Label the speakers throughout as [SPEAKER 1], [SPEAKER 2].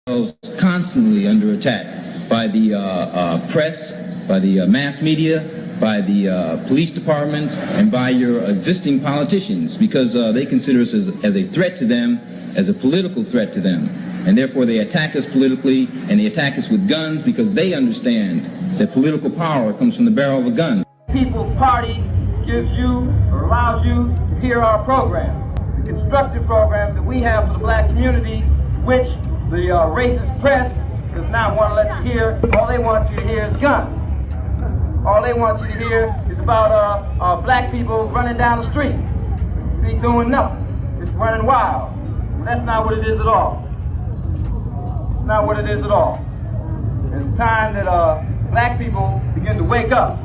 [SPEAKER 1] Constantly under attack by the press, by the mass media, by the police departments, and by your existing politicians, because they consider us as a threat to them, as a political threat to them. And therefore they attack us politically, and they attack us with guns, because they understand that political power comes from the barrel of a gun.
[SPEAKER 2] People's Party gives you, or allows you, to hear our program, the constructive program that we have for the black community, which the racist press does not want to let you hear. All they want you to hear is guns. All they want you to hear is about black people running down the street. They doing nothing. It's running wild. That's not what it is at all. It's not what it is at all. It's time that black people begin to wake up.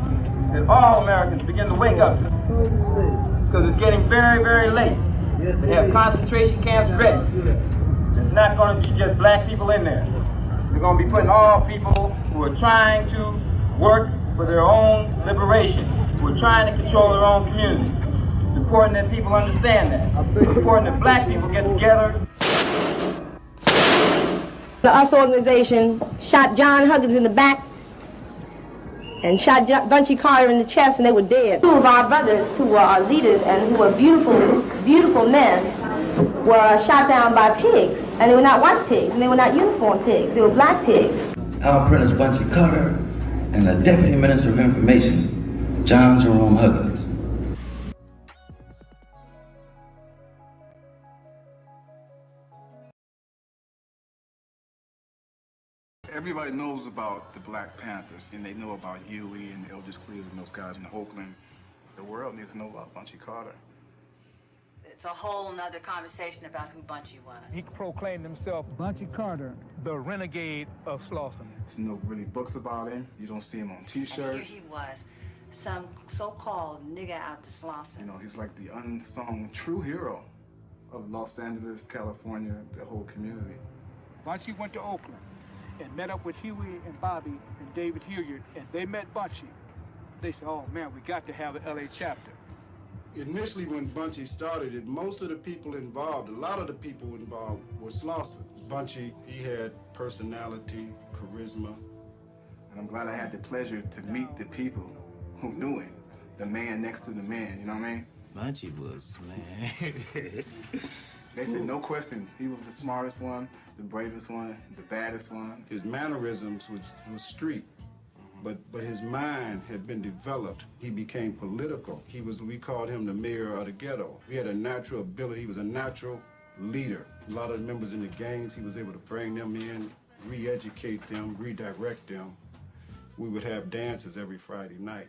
[SPEAKER 2] That all Americans begin to wake up. Because it's getting very, very late. They have concentration camps ready. It's not going to be just black people in there. They're going to be putting all people who are trying to work for their own liberation, who are trying to control their own community. It's important that people understand that. It's important that black people get together.
[SPEAKER 3] The US organization shot John Huggins in the back and shot Bunchy Carter in the chest, and they were dead. Two of our brothers who were our leaders and who were beautiful, beautiful men were shot down by pigs. And they were not white pigs, and they were not uniform pigs. They were black pigs.
[SPEAKER 4] Our apprentice Bunchy Carter and the Deputy Minister of Information, John Jerome Huggins.
[SPEAKER 5] Everybody knows about the Black Panthers, and they know about Huey and Eldridge Cleveland and those guys in Oakland. The world needs to know about Bunchy Carter.
[SPEAKER 6] It's a whole nother conversation about who Bunchy was.
[SPEAKER 7] He proclaimed himself Bunchy Carter, the renegade of Slauson.
[SPEAKER 5] There's no really books about him. You don't see him on T-shirts.
[SPEAKER 6] And here he was, some so-called nigger out to Slauson.
[SPEAKER 5] You know, he's like the unsung true hero of Los Angeles, California, the whole community.
[SPEAKER 7] Bunchy went to Oakland and met up with Huey and Bobby and David Hilliard, and they met Bunchy. They said, oh man, we got to have an LA chapter.
[SPEAKER 8] Initially, when Bunchy started it, most of the people involved, a lot of the people involved were Slauson. Bunchy, he had personality, charisma.
[SPEAKER 5] And I'm glad I had the pleasure to meet the people who knew him. The man next to the man, you know what I mean?
[SPEAKER 4] Bunchy was, man.
[SPEAKER 5] They said, no question, he was the smartest one, the bravest one, the baddest one.
[SPEAKER 8] His mannerisms was street. But his mind had been developed. He became political. We called him the mayor of the ghetto. He had a natural ability. He was a natural leader. A lot of the members in the gangs, he was able to bring them in, re-educate them, redirect them. We would have dances every Friday night.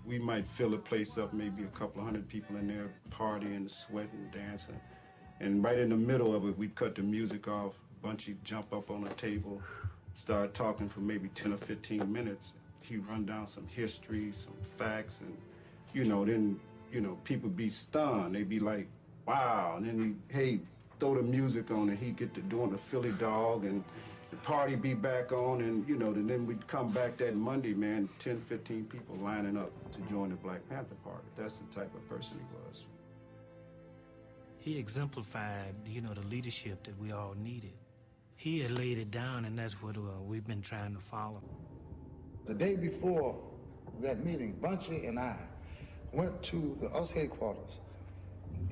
[SPEAKER 8] We might fill the place up, maybe a couple of hundred people in there, partying, sweating, dancing. And right in the middle of it, we'd cut the music off. Bunchy'd jump up on a table, start talking for maybe 10 or 15 minutes. He'd run down some history, some facts, and, then, people be stunned. They'd be like, wow. And then hey, throw the music on, and he'd get to doing the Philly dog, and the party be back on, and, and then we'd come back that Monday, man, 10, 15 people lining up to join the Black Panther Party. That's the type of person he was.
[SPEAKER 9] He exemplified, the leadership that we all needed. He had laid it down, and that's what we've been trying to follow.
[SPEAKER 10] The day before that meeting, Bunchy and I went to the US headquarters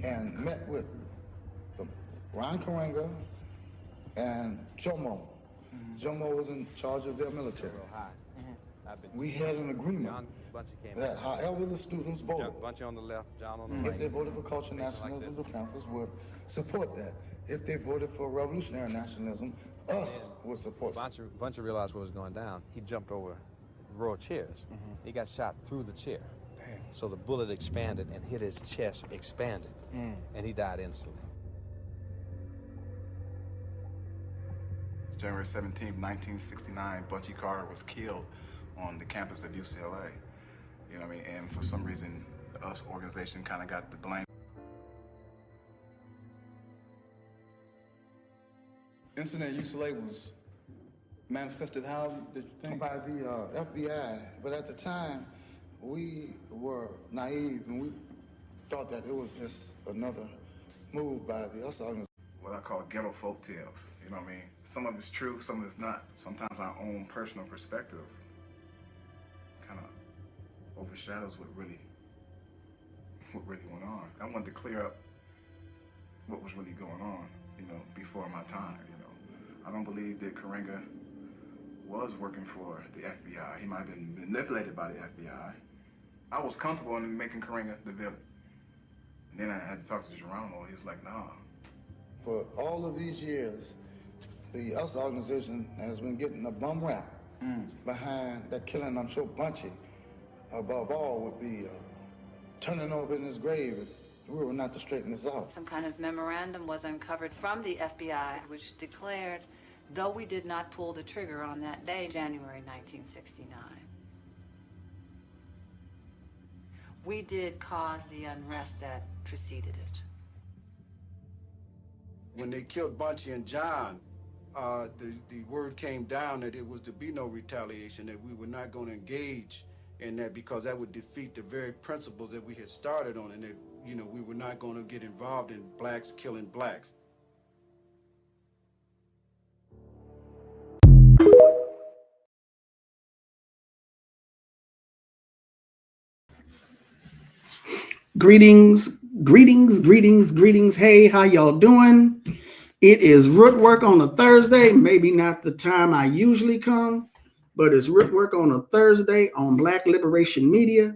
[SPEAKER 10] and met with Ron Karenga and Jomo. Jomo was in charge of their military. We had an agreement that however the students voted,
[SPEAKER 11] Bunchy on the left, John on the right.
[SPEAKER 10] If they voted for cultural nationalism, the Panthers would support that. If they voted for revolutionary nationalism, us would support that.
[SPEAKER 11] Bunchy realized what was going down. He jumped over a row of chairs. He got shot through the chair. Damn. So the bullet expanded and hit his chest, expanded, and he died instantly.
[SPEAKER 5] January 17, 1969, Bunchy Carter was killed on the campus of UCLA. You know what I mean? And for some reason, the US organization kind of got the blame.
[SPEAKER 12] Incident at UCLA was manifested how, did you think?
[SPEAKER 10] By the FBI, but at the time, we were naive and we thought that it was just another move by the US organization.
[SPEAKER 5] what I call ghetto folk tales. You know what I mean? Some of it's true, some of it's not. Sometimes our own personal perspective kind of overshadows what really went on. I wanted to clear up what was really going on, you know, before my time, you know. I don't believe that Chimurenga was working for the FBI. He might have been manipulated by the FBI. I was comfortable in making Chimurenga the villain. And then I had to talk to Geronimo. He was like, nah.
[SPEAKER 10] For all of these years, the US organization has been getting a bum rap behind that killing. I'm sure Bunchy, above all, would be turning over in his grave if we were not to straighten this out.
[SPEAKER 6] Some kind of memorandum was uncovered from the FBI, which declared, though we did not pull the trigger on that day, January 1969, we did cause the unrest that preceded it.
[SPEAKER 8] When they killed Bunchy and John, the word came down that it was to be no retaliation, that we were not going to engage in that because that would defeat the very principles that we had started on, and that, you know, we were not going to get involved in blacks killing blacks.
[SPEAKER 13] Greetings, greetings, greetings, greetings. Hey, how y'all doing? It is Rootwork on a Thursday, maybe not the time I usually come, but it's Rootwork on a Thursday on Black Liberation Media.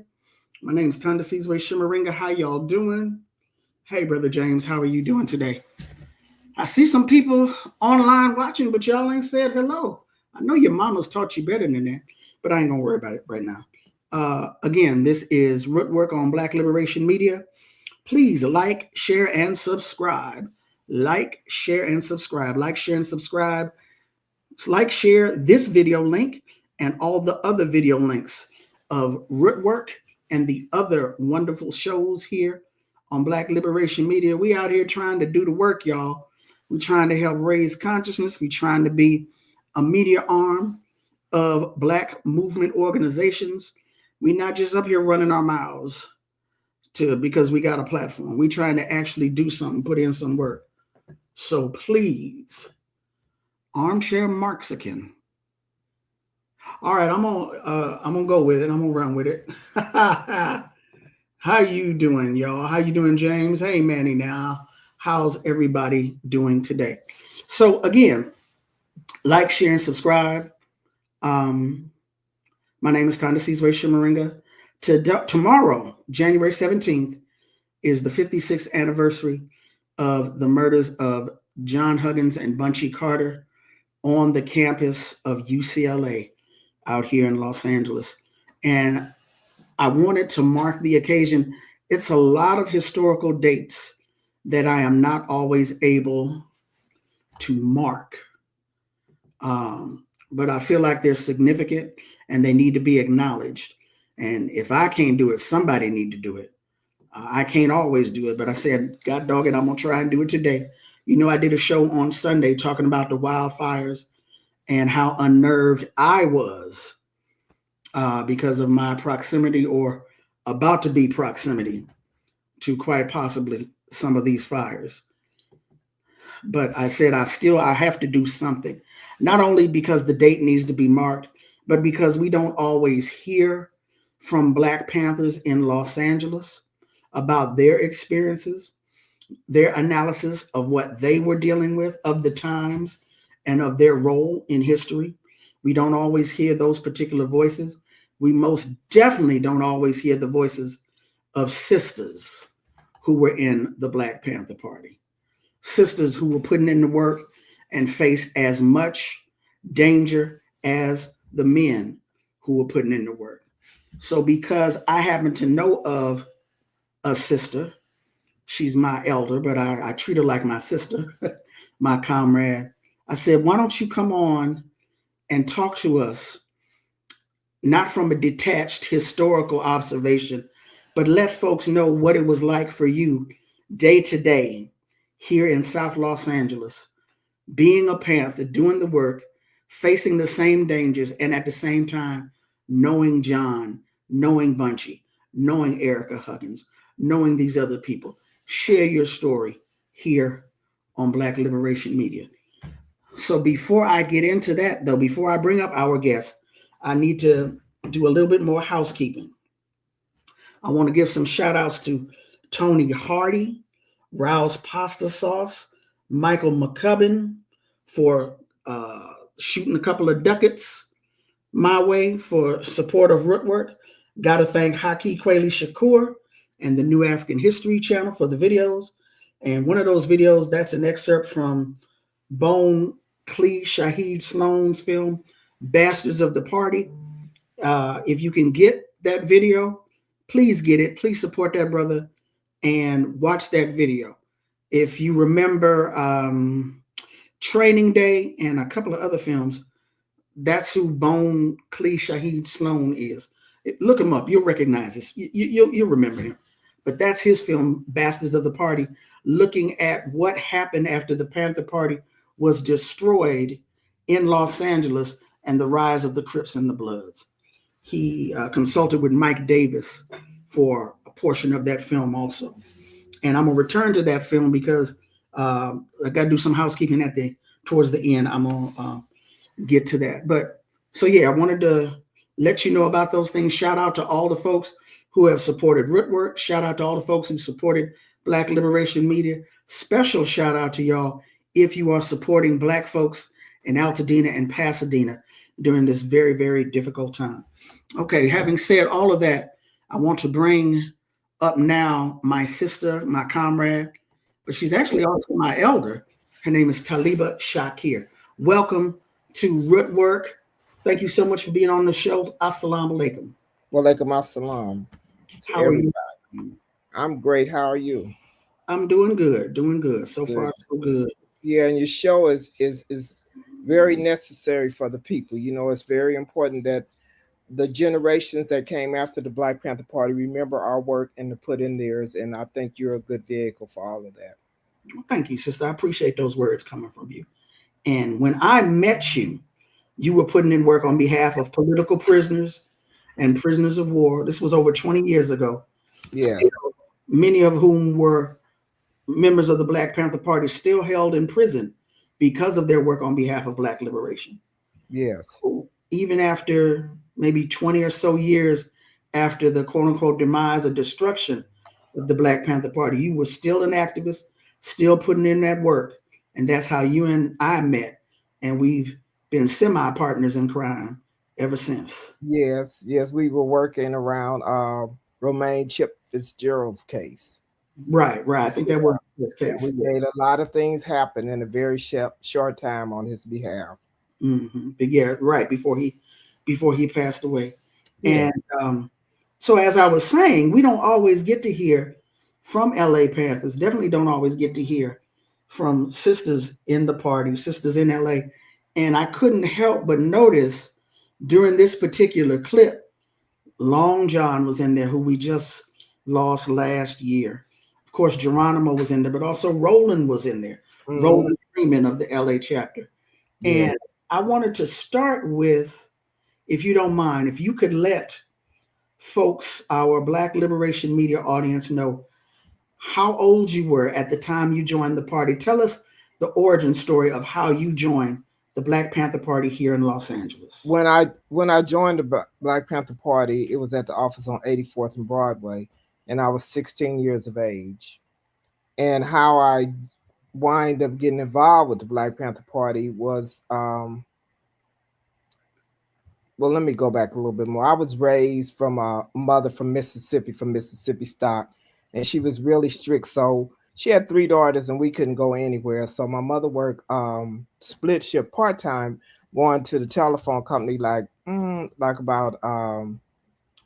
[SPEAKER 13] My name is Thandisizwe Chimurenga. How y'all doing? Hey, Brother James, how are you doing today? I see some people online watching, but y'all ain't said hello. I know your mama's taught you better than that, but I ain't gonna worry about it right now. Again, this is Rootwork on Black Liberation Media. Please like, share, and subscribe. Like, share, and subscribe. Like, share, and subscribe. Like, share this video link and all the other video links of Rootwork and the other wonderful shows here on Black Liberation Media. We out here trying to do the work, y'all. We're trying to help raise consciousness. We're trying to be a media arm of Black movement organizations. We're not just up here running our mouths because we got a platform. We're trying to actually do something, put in some work. So please, armchair Marxican. All right, I'm gonna go with it. I'm gonna run with it. How you doing, y'all? How you doing, James? Hey, Manny. Now, how's everybody doing today? So again, like, share, and subscribe. My name is Thandisizwe Chimurenga. Tomorrow, January 17th, is the 56th anniversary of the murders of John Huggins and Bunchy Carter on the campus of UCLA out here in Los Angeles. And I wanted to mark the occasion. It's a lot of historical dates that I am not always able to mark. But I feel like they're significant and they need to be acknowledged. And if I can't do it, somebody need to do it. I can't always do it, but I said, God dog it, I'm gonna try and do it today. You know, I did a show on Sunday talking about the wildfires and how unnerved I was because of my proximity, or about to be proximity, to quite possibly some of these fires. But I said, I have to do something, not only because the date needs to be marked, but because we don't always hear from Black Panthers in Los Angeles about their experiences, their analysis of what they were dealing with, of the times, and of their role in history. We don't always hear those particular voices. We most definitely don't always hear the voices of sisters who were in the Black Panther Party. Sisters who were putting in the work and faced as much danger as the men who were putting in the work. So because I happen to know of a sister, she's my elder, but I treat her like my sister, my comrade. I said, why don't you come on and talk to us, not from a detached historical observation, but let folks know what it was like for you day to day here in South Los Angeles, being a Panther, doing the work, facing the same dangers, and at the same time, knowing John, knowing Bunchy, knowing Erica Huggins, knowing these other people. Share your story here on Black Liberation Media. So before I get into that, though, before I bring up our guest, I need to do a little bit more housekeeping. I want to give some shout outs to Tony Hardy, Rouse Pasta Sauce, Michael McCubbin for shooting a couple of ducats my way for support of Rootwork. Got to thank Haki Kweli Shakur and the New African History Channel for the videos. And one of those videos, that's an excerpt from Bone Clee Shahid Sloan's film, Bastards of the Party. If you can get that video, please get it. Please support that brother and watch that video. If you remember Training Day and a couple of other films, that's who Bone Clee Shahid Sloan is. Look him up. You'll recognize this. You'll remember him. But that's his film, Bastards of the Party, looking at what happened after the Panther Party was destroyed in Los Angeles and the rise of the Crips and the Bloods. He consulted with Mike Davis for a portion of that film also. And I'm going to return to that film because I got to do some housekeeping towards the end. I'm going to get to that. But so, yeah, I wanted to let you know about those things. Shout out to all the folks who have supported Rootwork. Shout out to all the folks who supported Black Liberation Media. Special shout out to y'all if you are supporting Black folks in Altadena and Pasadena during this very, very difficult time. Okay, having said all of that, I want to bring up now my sister, my comrade, but she's actually also my elder. Her name is Talibah Shakir. Welcome to Rootwork. Thank you so much for being on the show. Assalamu alaikum.
[SPEAKER 14] Walaikum assalam.
[SPEAKER 13] How are you?
[SPEAKER 14] I'm great. How are you?
[SPEAKER 13] I'm doing good. Doing good. So far, so good.
[SPEAKER 14] Yeah, and your show is very necessary for the people. You know, it's very important that the generations that came after the Black Panther Party remember our work and to put in theirs. And I think you're a good vehicle for all of that.
[SPEAKER 13] Well, thank you, sister. I appreciate those words coming from you. And when I met you, you were putting in work on behalf of political prisoners and prisoners of war. This was over 20 years ago.
[SPEAKER 14] Yeah.
[SPEAKER 13] Still, many of whom were members of the Black Panther Party, still held in prison because of their work on behalf of Black liberation.
[SPEAKER 14] Yes.
[SPEAKER 13] Even after maybe 20 or so years after the quote unquote demise or destruction of the Black Panther Party, you were still an activist, still putting in that work. And that's how you and I met. And we've been semi-partners in crime ever since.
[SPEAKER 14] Yes, we were working around Romaine Chip Fitzgerald's case.
[SPEAKER 13] Right. I think that was the case.
[SPEAKER 14] We made a lot of things happen in a very short time on his behalf.
[SPEAKER 13] Mm-hmm. But yeah, right, before he passed away.
[SPEAKER 14] Yeah.
[SPEAKER 13] And so as I was saying, we don't always get to hear from LA Panthers, definitely don't always get to hear from sisters in the party, sisters in LA. And I couldn't help but notice during this particular clip, Long John was in there, who we just lost last year. Of course, Geronimo was in there, but also Roland was in there. Mm-hmm. Roland Freeman of the LA chapter. Yeah. And I wanted to start with, if you don't mind, if you could let folks, our Black Liberation Media audience, know how old you were at the time you joined the party. Tell us the origin story of how you joined the Black Panther Party here in Los Angeles.
[SPEAKER 14] When I joined the Black Panther Party, it was at the office on 84th and Broadway, and I was 16 years of age. And how I wind up getting involved with the Black Panther Party was, well, let me go back a little bit more. I was raised from a mother from Mississippi stock, and she was really strict. So she had 3 daughters and we couldn't go anywhere. So my mother worked split shift part-time, going to the telephone company like about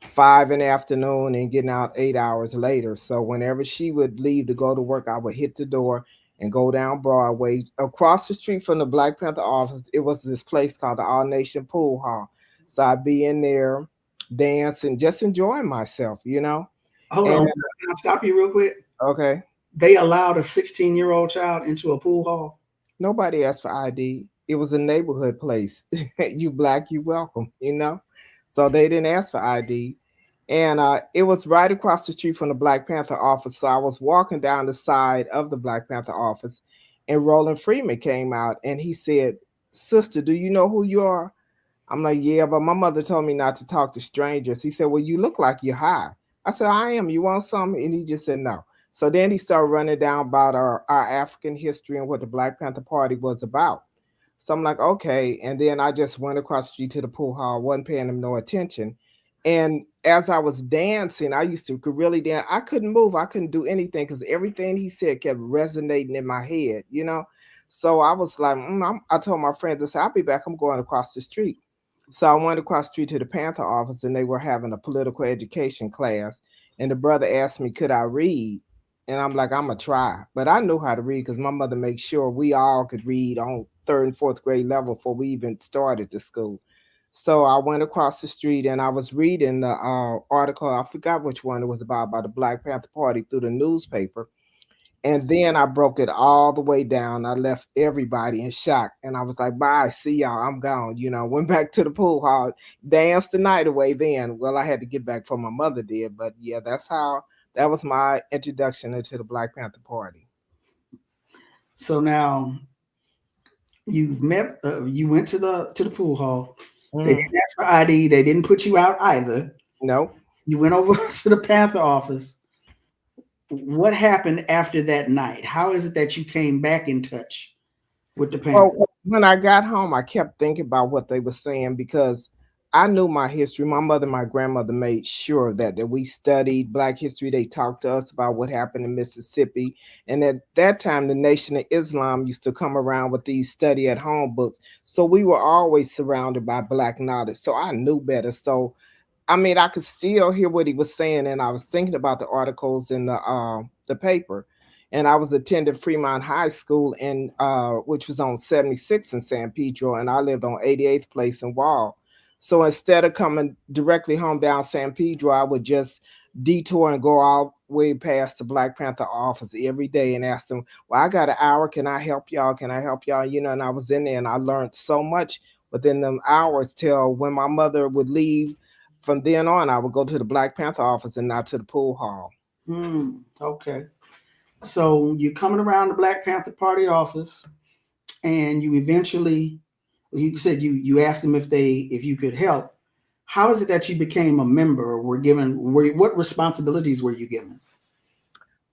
[SPEAKER 14] 5 in the afternoon and getting out 8 hours later. So whenever she would leave to go to work, I would hit the door and go down Broadway. Across the street from the Black Panther office, it was this place called the All Nation Pool Hall. So I'd be in there dancing, just enjoying myself, you know.
[SPEAKER 13] Hold on, can I stop you real quick?
[SPEAKER 14] Okay.
[SPEAKER 13] They allowed a 16-year-old child into a pool hall?
[SPEAKER 14] Nobody asked for ID. It was a neighborhood place. You Black, you welcome, you know. So they didn't ask for ID. And it was right across the street from the Black Panther office. So I was walking down the side of the Black Panther office, and Roland Freeman came out and he said, "Sister, do you know who you are?" I'm like, "Yeah, but my mother told me not to talk to strangers." He said, "Well, you look like you're high." I said, "I am. You want something?" And he just said no. So then he started running down about our African history and what the Black Panther Party was about. So I'm like, okay. And then I just went across the street to the pool hall, wasn't paying him no attention. And as I was dancing, I used to could really dance. I couldn't move. I couldn't do anything because everything he said kept resonating in my head, you know? So I was like, I told my friends, I said, "I'll be back. I'm going across the street." So I went across the street to the Panther office and they were having a political education class. And the brother asked me, could I read? And I'm like, I'm going to try. But I knew how to read because my mother made sure we all could read on third and fourth grade level before we even started the school. So I went across the street and I was reading the article. I forgot which one it was about the Black Panther Party through the newspaper. And then I broke it all the way down. I left everybody in shock. And I was like, "Bye, see y'all, I'm gone." Went back to the pool hall, danced the night away then. Well, I had to get back before my mother did. But yeah, that was my introduction into the Black Panther Party.
[SPEAKER 13] So now you went to the pool hall. They didn't ask for ID. They didn't put you out either.
[SPEAKER 14] No.
[SPEAKER 13] You went over to the Panther office. What happened after that night? How is it that you came back in touch with the Panther?
[SPEAKER 14] Well, when I got home, I kept thinking about what they were saying because I knew my history. My mother and my grandmother made sure of that we studied Black history. They talked to us about what happened in Mississippi. And at that time, the Nation of Islam used to come around with these study at home books. So we were always surrounded by Black knowledge. So I knew better. So I mean, I could still hear what he was saying, and I was thinking about the articles in the paper. And I was attending Fremont High School, which was on 76 in San Pedro, and I lived on 88th Place in Wall. So instead of coming directly home down San Pedro, I would just detour and go all the way past the Black Panther office every day and ask them, "Well, I got an hour. Can I help y'all? Can I help y'all?" And I was in there, and I learned so much within them hours till when my mother would leave. From then on, I would go to the Black Panther office and not to the pool hall.
[SPEAKER 13] Okay. So you're coming around the Black Panther Party office, and you eventually, you said you asked them if you could help. How is it that you became a member or what responsibilities were you given?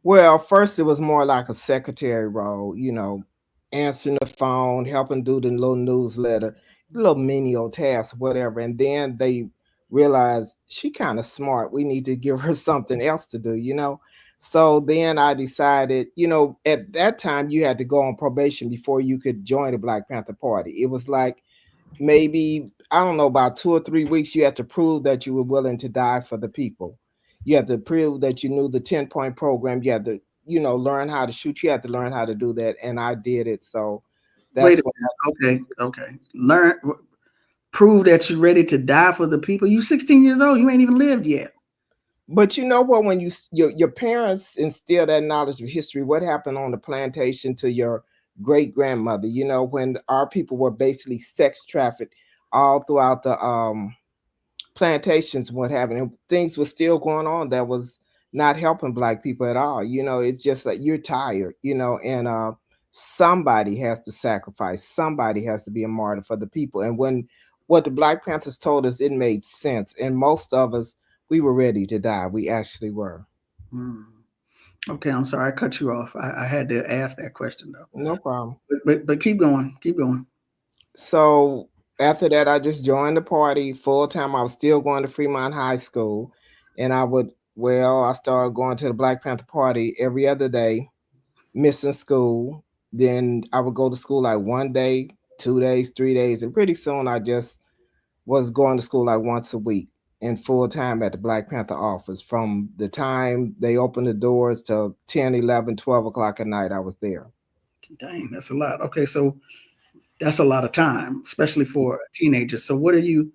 [SPEAKER 14] Well, first it was more like a secretary role, answering the phone, helping do the little newsletter, little menial tasks, whatever. And then they realized she kind of smart. We need to give her something else to do. So then I decided, at that time you had to go on probation before you could join the Black Panther Party. It was like maybe, I don't know, about 2 or 3 weeks, you had to prove that you were willing to die for the people. You had to prove that you knew the 10-point program. You had to, learn how to shoot. You had to learn how to do that. And I did it. So that's
[SPEAKER 13] okay. Prove that you're ready to die for the people. You 16 years old. You ain't even lived yet.
[SPEAKER 14] But you know what? When your parents instill that knowledge of history, what happened on the plantation to your great grandmother, when our people were basically sex trafficked all throughout the plantations and what have you, and things were still going on that was not helping Black people at all. It's just like you're tired, and somebody has to sacrifice, somebody has to be a martyr for the people. And when what the Black Panthers told us, it made sense. And most of us, we were ready to die. We actually were.
[SPEAKER 13] Okay, I'm sorry I cut you off. I had to ask that question though.
[SPEAKER 14] No problem.
[SPEAKER 13] But keep going.
[SPEAKER 14] So after that, I just joined the party full time. I was still going to Fremont High School, and I started going to the Black Panther Party every other day, missing school. Then I would go to school like 1 day, 2 days, 3 days, and pretty soon I just was going to school like once a week and full time at the Black Panther office. From the time they opened the doors to 10, 11, 12 o'clock at night, I was there.
[SPEAKER 13] Dang, that's a lot. Okay, so that's a lot of time, especially for a teenager. So what are you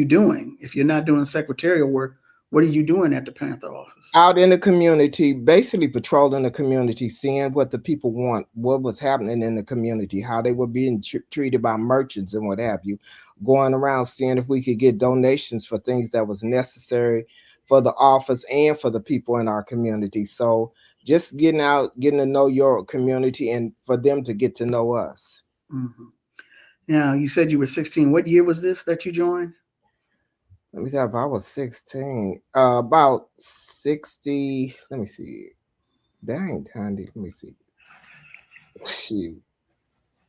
[SPEAKER 13] doing? If you're not doing secretarial work, what are you doing at the Panther office?
[SPEAKER 14] Out in the community, basically patrolling the community, seeing what the people want, what was happening in the community, how they were being treated by merchants and what have you. Going around seeing if we could get donations for things that was necessary for the office and for the people in our community. So just getting out, getting to know your community, and for them to get to know us.
[SPEAKER 13] Mm-hmm. Now, you said you were 16. What year was this that you joined?
[SPEAKER 14] Let me tell you, I was 16. About 60. Let me see. Dang, Tandy. Let me see. Shoot.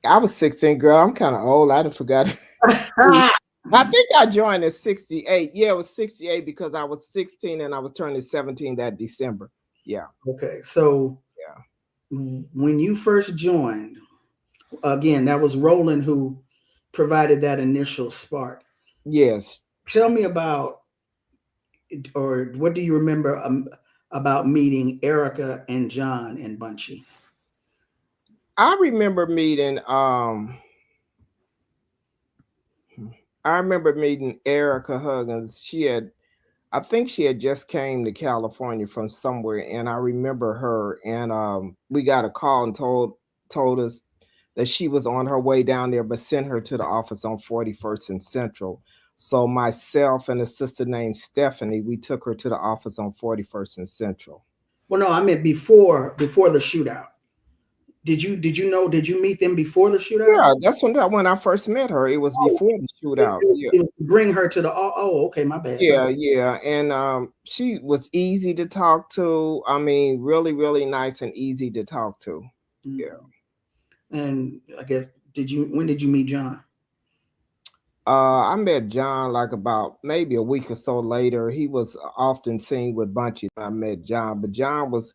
[SPEAKER 14] I was 16, girl. I'm kind of old. I forgot. I think I joined at 68. Yeah, it was 68 because I was 16 and I was turning 17 that December. Yeah.
[SPEAKER 13] Okay. So yeah, when you first joined, again, that was Roland who provided that initial spark.
[SPEAKER 14] Yes.
[SPEAKER 13] Tell me about, or what do you remember about meeting Erica and John and Bunchy?
[SPEAKER 14] I remember meeting Erica Huggins. I think she had just came to California from somewhere, and I remember her. And we got a call and told us that she was on her way down there, but sent her to the office on 41st and Central. So myself and a sister named Stephanie, we took her to the office on 41st and Central.
[SPEAKER 13] Well, no, I meant before the shootout. Did you meet them before the shootout?
[SPEAKER 14] Yeah, that's when I first met her. It was before the shootout.
[SPEAKER 13] Yeah. Bring her to the okay, my bad.
[SPEAKER 14] Yeah. And she was easy to talk to. I mean, really, really nice and easy to talk to.
[SPEAKER 13] Mm-hmm. Yeah. And I guess when did you meet John?
[SPEAKER 14] I met John like about maybe a week or so later. He was often seen with Bunchy when I met John, but John was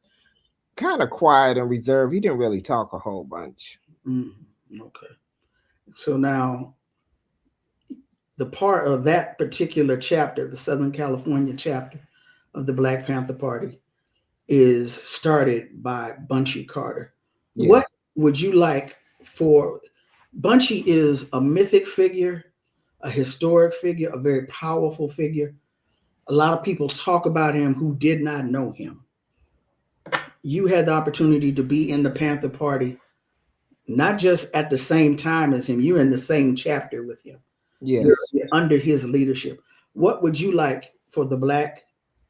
[SPEAKER 14] kind of quiet and reserved. He didn't really talk a whole bunch.
[SPEAKER 13] Okay. So now, the part of that particular chapter, the Southern California chapter of the Black Panther Party, is started by Bunchy Carter. Yes. What would you like for Bunchy? Is a mythic figure, a historic figure, a very powerful figure. A lot of people talk about him who did not know him. You had the opportunity to be in the Panther Party, not just at the same time as him, you're in the same chapter with him.
[SPEAKER 14] Yes.
[SPEAKER 13] You're under his leadership. What would you like for the Black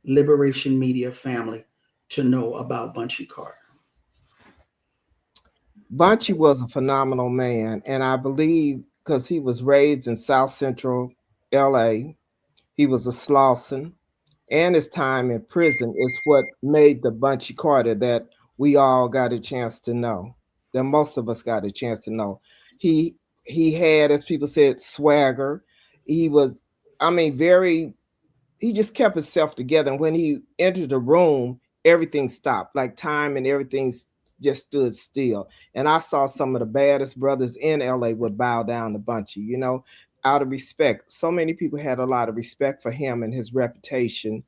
[SPEAKER 13] Liberation Media family to know about Bunchy Carter?
[SPEAKER 14] Bunchy was a phenomenal man, and I believe because he was raised in South Central LA, he was a Slauson, and his time in prison is what made the Bunchy Carter that we all got a chance to know, that most of us got a chance to know. He had, as people said, swagger. He was, he just kept himself together. And when he entered the room, everything stopped, like time and everything just stood still. And I saw some of the baddest brothers in LA would bow down to Bunchy, out of respect. So many people had a lot of respect for him and his reputation.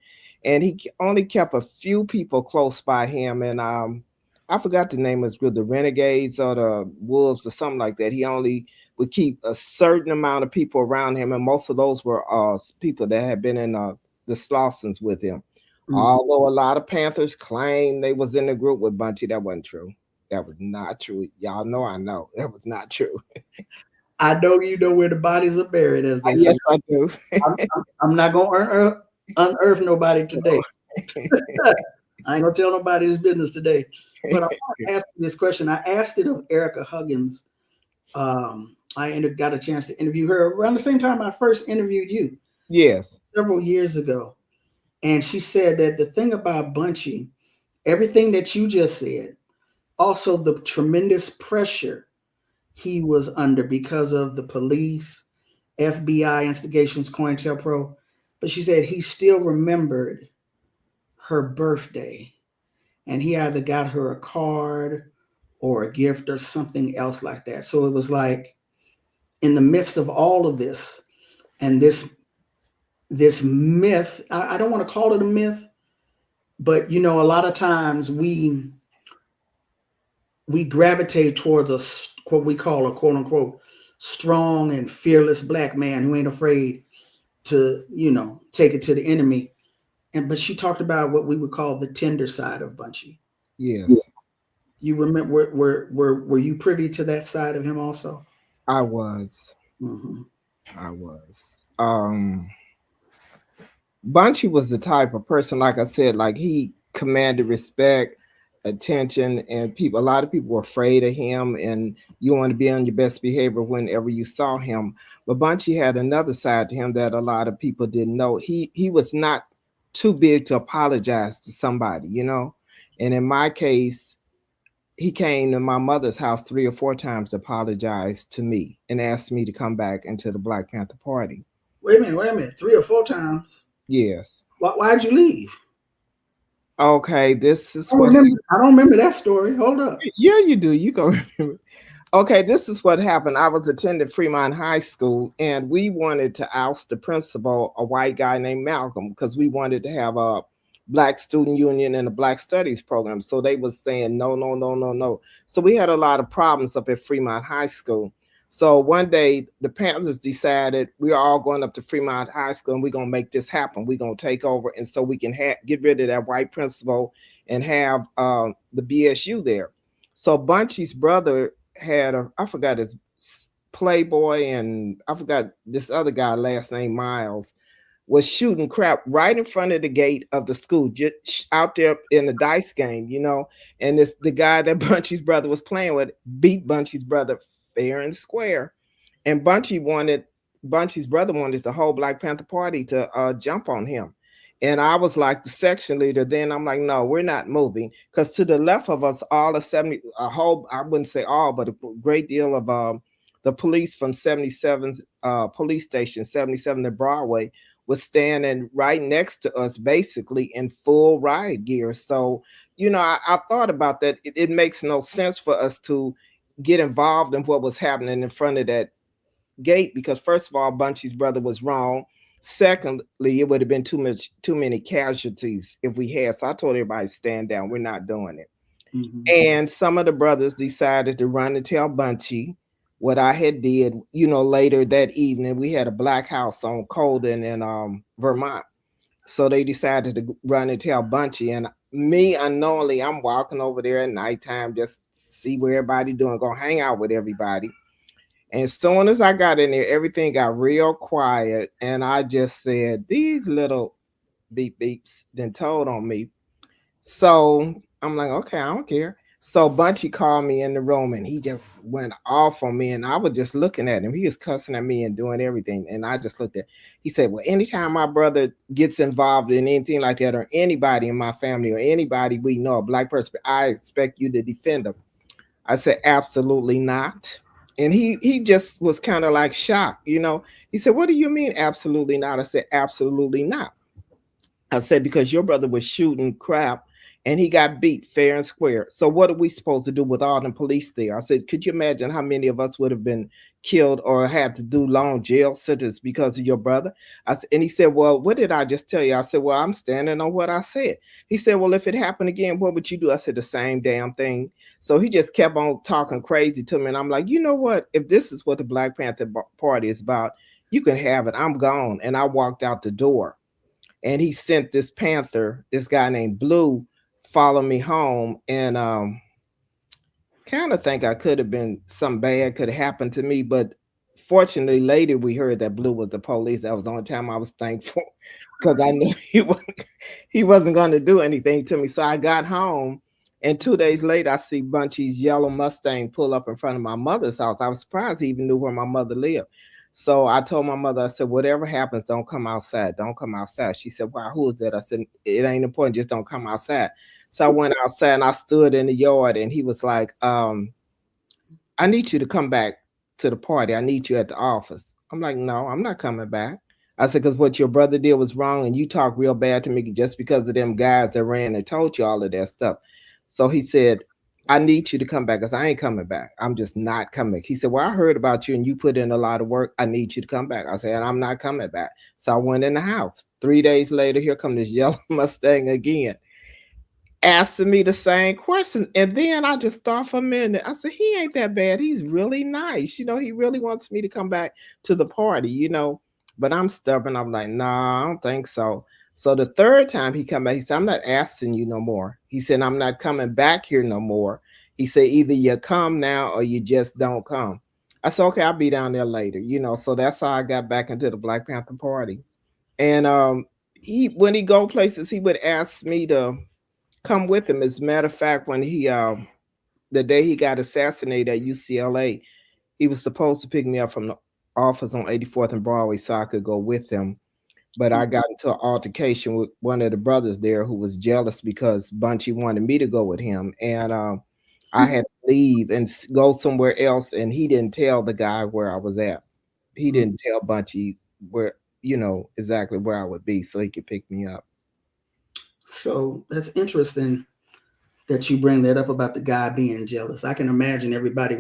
[SPEAKER 14] And he only kept a few people close by him. And I forgot the name of his group, the Renegades or the Wolves or something like that. He only would keep a certain amount of people around him. And most of those were people that had been in the Slausons with him. Mm-hmm. Although a lot of Panthers claim they was in the group with Bunchy, that wasn't true. That was not true. Y'all know I know. That was not true.
[SPEAKER 13] I know you know where the bodies are buried, as they say.
[SPEAKER 14] Yes, I do.
[SPEAKER 13] I'm not going to unearth nobody today. I ain't going to tell nobody his business today. But I want to ask you this question. I asked it of Erica Huggins. I got a chance to interview her around the same time I first interviewed you.
[SPEAKER 14] Yes.
[SPEAKER 13] Several years ago. And she said that the thing about Bunchy, everything that you just said, also the tremendous pressure he was under because of the police, FBI instigations, COINTELPRO. But she said he still remembered her birthday. And he either got her a card or a gift or something else like that. So it was like in the midst of all of this and this myth, I don't want to call it a myth, but a lot of times we gravitate towards what we call a quote unquote strong and fearless Black man who ain't afraid to, take it to the enemy. But she talked about what we would call the tender side of Bunchy.
[SPEAKER 14] Yes.
[SPEAKER 13] You remember, were you privy to that side of him also?
[SPEAKER 14] I was.
[SPEAKER 13] Mm-hmm.
[SPEAKER 14] I was. Bunchy was the type of person, like I said, like he commanded respect. attention, and a lot of people were afraid of him, and you want to be on your best behavior whenever you saw him. But Bunchy had another side to him that a lot of people didn't know. He was not too big to apologize to somebody, you know. And in my case, he came to my mother's house 3 or 4 times to apologize to me and asked me to come back into the Black Panther Party.
[SPEAKER 13] Wait a minute. 3 or 4 times?
[SPEAKER 14] Yes.
[SPEAKER 13] Why'd you leave?
[SPEAKER 14] Okay, this is
[SPEAKER 13] I don't remember that story. Hold up.
[SPEAKER 14] Yeah, you do. You go remember. Okay, this is what happened. I was attending Fremont High School, and we wanted to oust the principal, a white guy named Malcolm, because we wanted to have a Black Student Union and a Black Studies program. So they was saying no, no, no, no, no. So we had a lot of problems up at Fremont High School. So one day the Panthers decided we are all going up to Fremont High School and we're going to make this happen. We're going to take over. And so we can get rid of that white principal and have the BSU there. So Bunchy's brother had I forgot his Playboy, and I forgot this other guy, last name Miles, was shooting crap right in front of the gate of the school, just out there in the dice game, you know. And the guy that Bunchy's brother was playing with beat Bunchy's brother fair and square. And Bunchy's brother wanted the whole Black Panther Party to jump on him. And I was like the section leader. Then I'm like, no, we're not moving. Because to the left of us, all of 70, I wouldn't say all, but a great deal of the police from 77 police station, 77 at Broadway, was standing right next to us, basically in full riot gear. So, you know, I thought about that. It makes no sense for us to get involved in what was happening in front of that gate, because first of all, Bunchy's brother was wrong. Secondly, it would have been too many casualties if we had. So I told everybody, stand down. We're not doing it. Mm-hmm. And some of the brothers decided to run and tell Bunchy what I had did. You know, later that evening, we had a black house on Colden in Vermont. So they decided to run and tell Bunchy. And me, unknowingly, I'm walking over there at nighttime, just see what everybody's doing, go hang out with everybody. And as soon as I got in there, everything got real quiet. And I just said, these little beep beeps then told on me. So I'm like, okay, I don't care. So Bunchy called me in the room and he just went off on me. And I was just looking at him. He was cussing at me and doing everything. And I just looked at, he said, well, anytime my brother gets involved in anything like that, or anybody in my family or anybody we know, a black person, I expect you to defend them. I said, absolutely not. And he just was kind of like shocked, you know. He said, what do you mean absolutely not? I said, absolutely not. I said, because your brother was shooting crap and he got beat fair and square. So what are we supposed to do with all the police there? I said, could you imagine how many of us would have been killed or had to do long jail sentence because of your brother? And he said, well, what did I just tell you? I said, well, I'm standing on what I said. He said, well, if it happened again, what would you do? I said, the same damn thing. So he just kept on talking crazy to me. And I'm like, you know what? If this is what the Black Panther Party is about, you can have it. I'm gone. And I walked out the door. And he sent this Panther, this guy named Blue, follow me home. And kind of think I could have been something bad could have happened to me. But fortunately, later we heard that Blue was the police. That was the only time I was thankful, because I knew he wasn't going to do anything to me. So I got home. And 2 days later, I see Bunchy's yellow Mustang pull up in front of my mother's house. I was surprised he even knew where my mother lived. So I told my mother, I said, whatever happens, don't come outside. Don't come outside. She said, wow, who is that? I said, it ain't important. Just don't come outside. So I went outside and I stood in the yard and he was like, I need you to come back to the party. I need you at the office. I'm like, no, I'm not coming back. I said, because what your brother did was wrong and you talk real bad to me just because of them guys that ran and told you all of that stuff. So he said, I need you to come back. I said, I ain't coming back. I'm just not coming. He said, well, I heard about you and you put in a lot of work. I need you to come back. I said, I'm not coming back. So I went in the house. 3 days later, here come this yellow Mustang again, asking me the same question. And then I just thought for a minute. I said, he ain't that bad. He's really nice. You know, he really wants me to come back to the party, you know. But I'm stubborn. I'm like, nah, I don't think so. So the third time he come back, he said, I'm not asking you no more. He said, I'm not coming back here no more. He said, either you come now or you just don't come. I said, okay, I'll be down there later. You know, so that's how I got back into the Black Panther Party. And when he go places, he would ask me to come with him. As a matter of fact, when he the day he got assassinated at UCLA, he was supposed to pick me up from the office on 84th and Broadway so I could go with him. But I got into an altercation with one of the brothers there who was jealous because Bunchy wanted me to go with him. And I had to leave and go somewhere else. And he didn't tell the guy where I was at. He didn't tell Bunchy where, exactly where I would be so he could pick me up.
[SPEAKER 13] So that's interesting that you bring that up about the guy being jealous. I can imagine everybody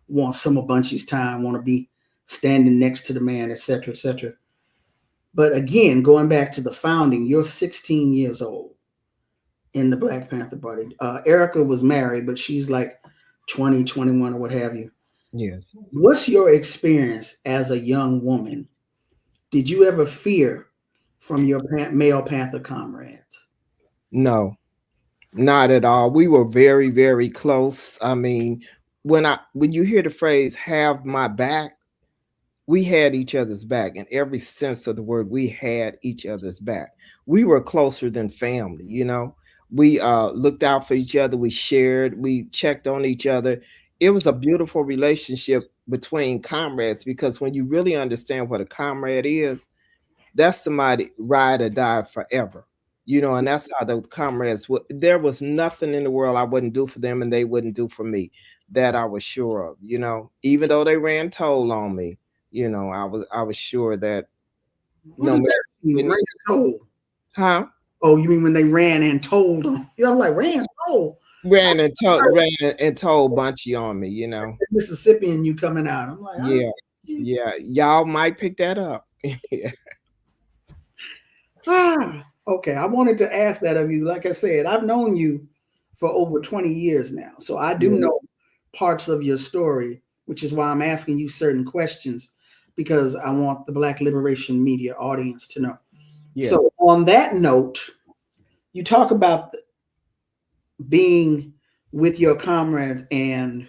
[SPEAKER 13] wants some of Bunchy's time, want to be standing next to the man, et cetera, et cetera. But again, going back to the founding, you're 16 years old in the Black Panther Party. Erica was married, but she's like 20, 21 or what have you.
[SPEAKER 14] Yes.
[SPEAKER 13] What's your experience as a young woman? Did you ever fear from your male Panther comrades?
[SPEAKER 14] No, not at all. We were very, very close. I mean, when you hear the phrase "have my back," we had each other's back in every sense of the word. We had each other's back. We were closer than family, We looked out for each other. We shared. We checked on each other. It was a beautiful relationship between comrades because when you really understand what a comrade is, that's somebody ride or die forever, and that's how the comrades would. There was nothing in the world I wouldn't do for them and they wouldn't do for me. That I was sure of, even though they ran toll on me. I was sure that no matter
[SPEAKER 13] told.
[SPEAKER 14] Huh?
[SPEAKER 13] Oh, you mean when they ran and told them? I'm like, ran told.
[SPEAKER 14] Ran and told Bunchy on me,
[SPEAKER 13] Mississippi and you coming out. I'm like,
[SPEAKER 14] yeah. Y'all might pick that up.
[SPEAKER 13] Okay. I wanted to ask that of you. Like I said, I've known you for over 20 years now. So I do know parts of your story, which is why I'm asking you certain questions, because I want the Black Liberation Media audience to know. Yes. So on that note, you talk about being with your comrades and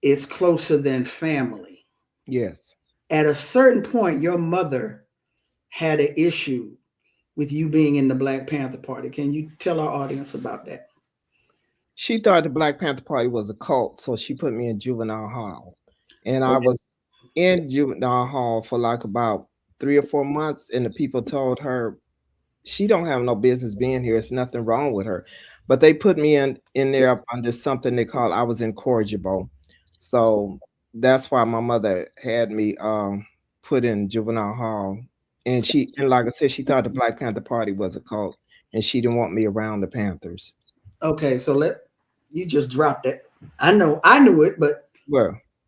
[SPEAKER 13] it's closer than family.
[SPEAKER 14] Yes.
[SPEAKER 13] At a certain point, your mother had an issue with you being in the Black Panther Party. Can you tell our audience about that?
[SPEAKER 14] She thought the Black Panther Party was a cult, so she put me in juvenile hall. And I was in juvenile hall for like about 3 or 4 months, and the people told her she don't have no business being here. It's nothing wrong with her. But they put me in there up under something they called I was incorrigible. So that's why my mother had me put in juvenile hall. And like I said, she thought the Black Panther Party was a cult, and she didn't want me around the Panthers.
[SPEAKER 13] Okay, so you just dropped it. I knew it, but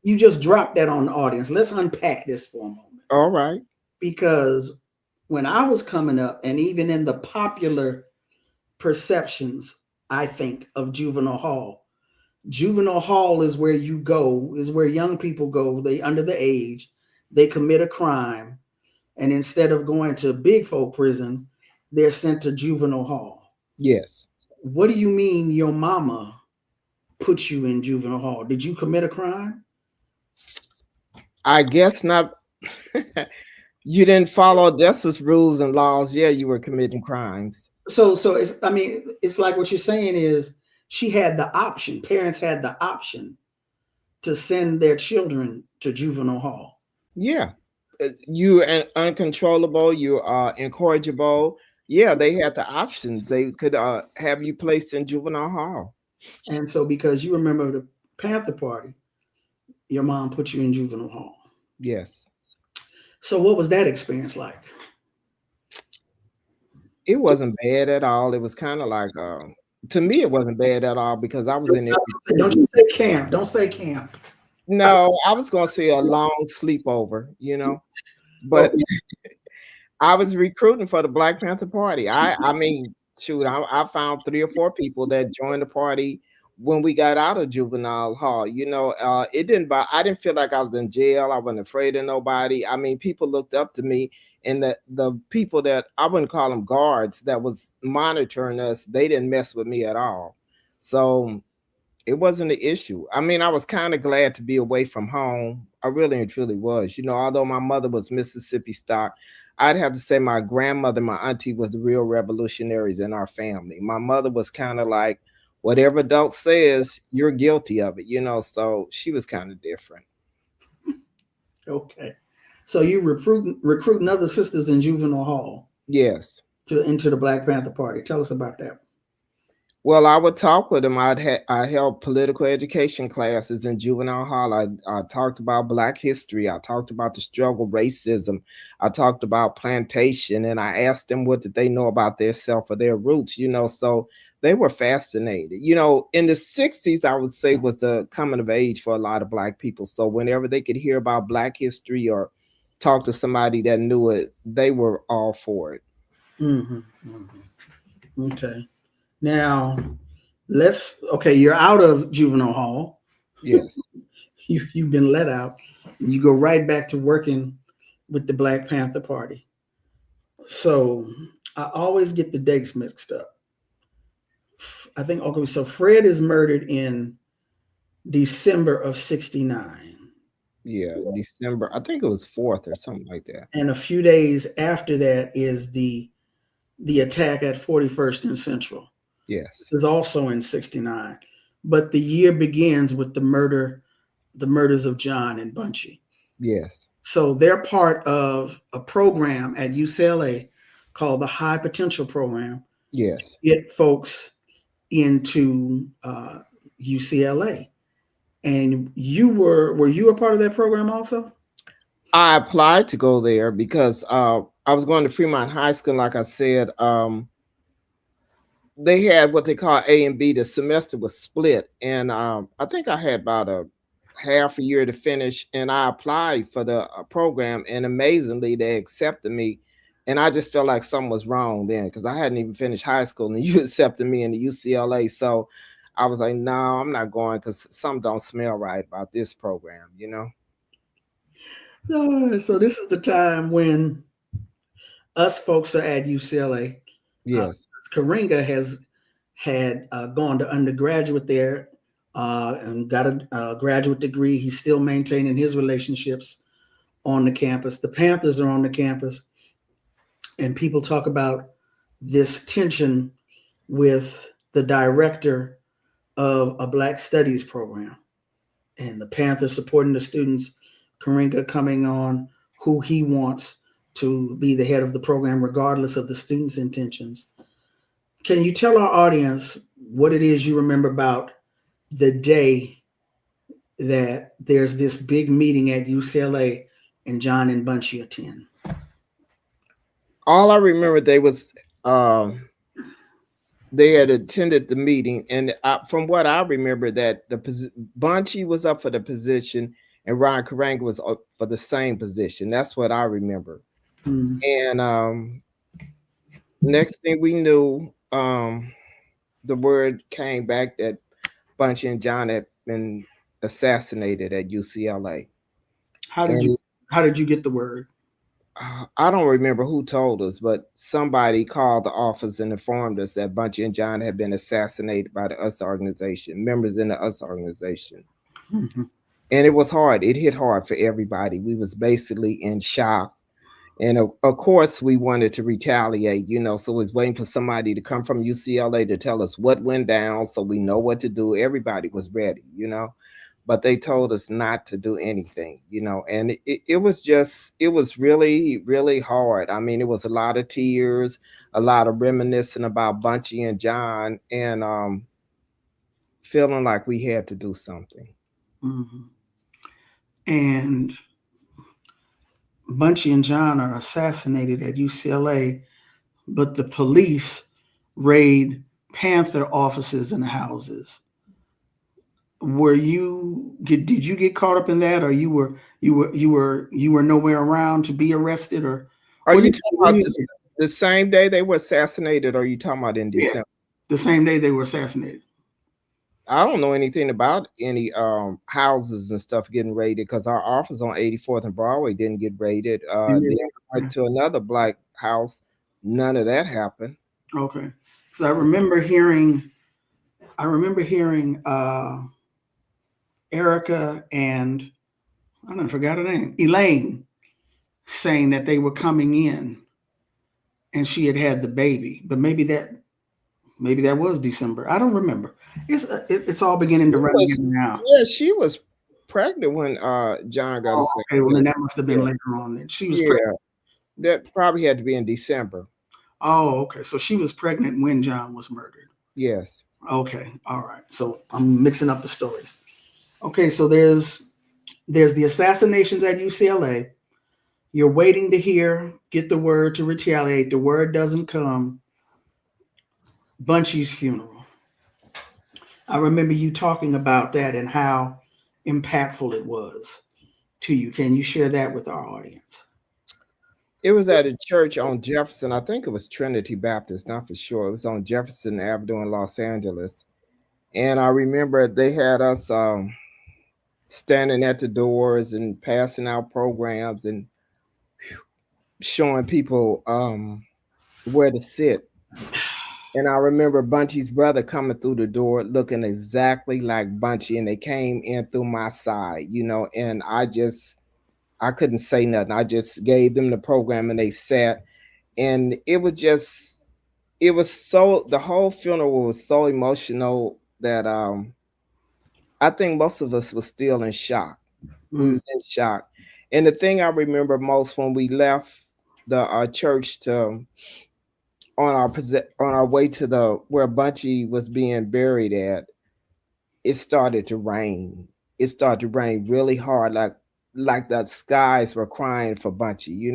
[SPEAKER 13] you just dropped that on the audience. Let's unpack this for a moment.
[SPEAKER 14] All right.
[SPEAKER 13] Because when I was coming up, and even in the popular perceptions, I think, of juvenile hall is where you go, is where young people go. They under the age, they commit a crime, and instead of going to big folk prison, they're sent to juvenile hall.
[SPEAKER 14] Yes.
[SPEAKER 13] What do you mean your mama put you in juvenile hall? Did you commit a crime?
[SPEAKER 14] I guess not. You didn't follow justice rules and laws. Yeah, you were committing crimes.
[SPEAKER 13] So it's like what you're saying is she had the option. Parents had the option to send their children to juvenile hall.
[SPEAKER 14] Yeah. You're uncontrollable. You are incorrigible. Yeah, they had the option. They could have you placed in juvenile hall.
[SPEAKER 13] And so because you remember the Panther Party, your mom put you in juvenile hall.
[SPEAKER 14] Yes.
[SPEAKER 13] So what was that experience like?
[SPEAKER 14] It wasn't bad at all. It was kind of like, to me, it wasn't bad at all because I was in there.
[SPEAKER 13] Don't you say camp. Don't say camp.
[SPEAKER 14] No, I was going to say a long sleepover, but I was recruiting for the Black Panther Party. I mean, shoot, I found 3 or 4 people that joined the party when we got out of juvenile hall. I didn't feel like I was in jail. I wasn't afraid of nobody. I mean, people looked up to me, and the people that I wouldn't call them guards that was monitoring us, they didn't mess with me at all. So it wasn't an issue. I mean, I was kind of glad to be away from home. I really and truly was. Although my mother was Mississippi stock, I'd have to say my grandmother, my auntie was the real revolutionaries in our family. My mother was kind of like, whatever adult says, you're guilty of it, you know, so she was kind of different.
[SPEAKER 13] Okay. So you recruiting other sisters in juvenile hall?
[SPEAKER 14] Yes.
[SPEAKER 13] Into the Black Panther Party. Tell us about that.
[SPEAKER 14] Well, I would talk with them. I held political education classes in juvenile hall. I talked about Black history. I talked about the struggle, racism. I talked about plantation, and I asked them what did they know about their self or their roots, you know, so they were fascinated. You know, in the 60s, I would say was the coming of age for a lot of Black people. So whenever they could hear about Black history or talk to somebody that knew it, they were all for it.
[SPEAKER 13] Mm-hmm. Mm-hmm. Okay. Now, you're out of juvenile hall.
[SPEAKER 14] Yes.
[SPEAKER 13] You've been let out. And you go right back to working with the Black Panther Party. So I always get the dates mixed up. I think, okay, so Fred is murdered in December of 69.
[SPEAKER 14] Yeah, December. I think it was 4th or something like that.
[SPEAKER 13] And a few days after that is the attack at 41st and Central.
[SPEAKER 14] Yes.
[SPEAKER 13] Is also in 69. But the year begins with the murders of John and Bunchy.
[SPEAKER 14] Yes.
[SPEAKER 13] So they're part of a program at UCLA called the High Potential Program.
[SPEAKER 14] Yes.
[SPEAKER 13] Get folks into UCLA. And were you a part of that program also?
[SPEAKER 14] I applied to go there because I was going to Fremont High School. Like I said, they had what they call A and B. The semester was split. And I think I had about a half a year to finish. And I applied for the program. And amazingly, they accepted me. And I just felt like something was wrong then because I hadn't even finished high school. And you accepted me in the UCLA. So I was like, no, I'm not going because something don't smell right about this program, you know?
[SPEAKER 13] So this is the time when us folks are at UCLA.
[SPEAKER 14] Yes.
[SPEAKER 13] Chimurenga had gone to undergraduate there and got a graduate degree. He's still maintaining his relationships on the campus. The Panthers are on the campus. And people talk about this tension with the director of a Black Studies program. And the Panthers supporting the students, Chimurenga coming on who he wants to be the head of the program, regardless of the students' intentions. Can you tell our audience what it is you remember about the day that there's this big meeting at UCLA and John and Bunchy attend?
[SPEAKER 14] All I remember, they had attended the meeting, and from what I remember, that Bunchy was up for the position and Ron Chimurenga was up for the same position. That's what I remember. Mm-hmm. And next thing we knew, the word came back that Bunchy and John had been assassinated at UCLA.
[SPEAKER 13] How did you get the word?
[SPEAKER 14] I don't remember who told us, but somebody called the office and informed us that Bunchy and John had been assassinated by the US organization, members in the US organization. Mm-hmm. And it was hard. It hit hard for everybody. We was basically in shock. And of course, we wanted to retaliate, you know, so we was waiting for somebody to come from UCLA to tell us what went down so we know what to do. Everybody was ready, you know, but they told us not to do anything, you know, and it was really, really hard. I mean, it was a lot of tears, a lot of reminiscing about Bunchy and John, and feeling like we had to do something.
[SPEAKER 13] Mm-hmm. And Bunchy and John are assassinated at UCLA, but the police raid Panther offices and houses. Did you get caught up in that, or you were nowhere around to be arrested, or
[SPEAKER 14] are you talking about the same day they were assassinated, or are you talking about in December?
[SPEAKER 13] Yeah, the same day they were assassinated.
[SPEAKER 14] I don't know anything about any houses and stuff getting raided because our office on 84th and Broadway didn't get raided. Then we went to another Black house. None of that happened.
[SPEAKER 13] Okay. So I remember hearing Erica and I forgot her name, Elaine, saying that they were coming in and she had the baby, but maybe that was December. I don't remember. It's all beginning to run together now.
[SPEAKER 14] Yeah, she was pregnant when John got a second.
[SPEAKER 13] Okay, well then that must have been later on. Then she was pregnant.
[SPEAKER 14] That probably had to be in December.
[SPEAKER 13] Oh, okay. So she was pregnant when John was murdered.
[SPEAKER 14] Yes.
[SPEAKER 13] Okay. All right. So I'm mixing up the stories. Okay. So there's the assassinations at UCLA. You're waiting to get the word to retaliate. The word doesn't come. Bunchy's funeral. I remember you talking about that and how impactful it was to you. Can you share that with our audience?
[SPEAKER 14] It was at a church on Jefferson. I think it was Trinity Baptist, not for sure. It was on Jefferson Avenue in Los Angeles. And I remember they had us standing at the doors and passing out programs and showing people where to sit. And I remember Bunchy's brother coming through the door looking exactly like Bunchy, and they came in through my side, and I couldn't say nothing. I just gave them the program and they sat. And the whole funeral was so emotional that I think most of us was still in shock. We was in shock. And the thing I remember most when we left the church on our way to where Bunchy was being buried at, it started to rain. It started to rain really hard, like the skies were crying for Bunchy,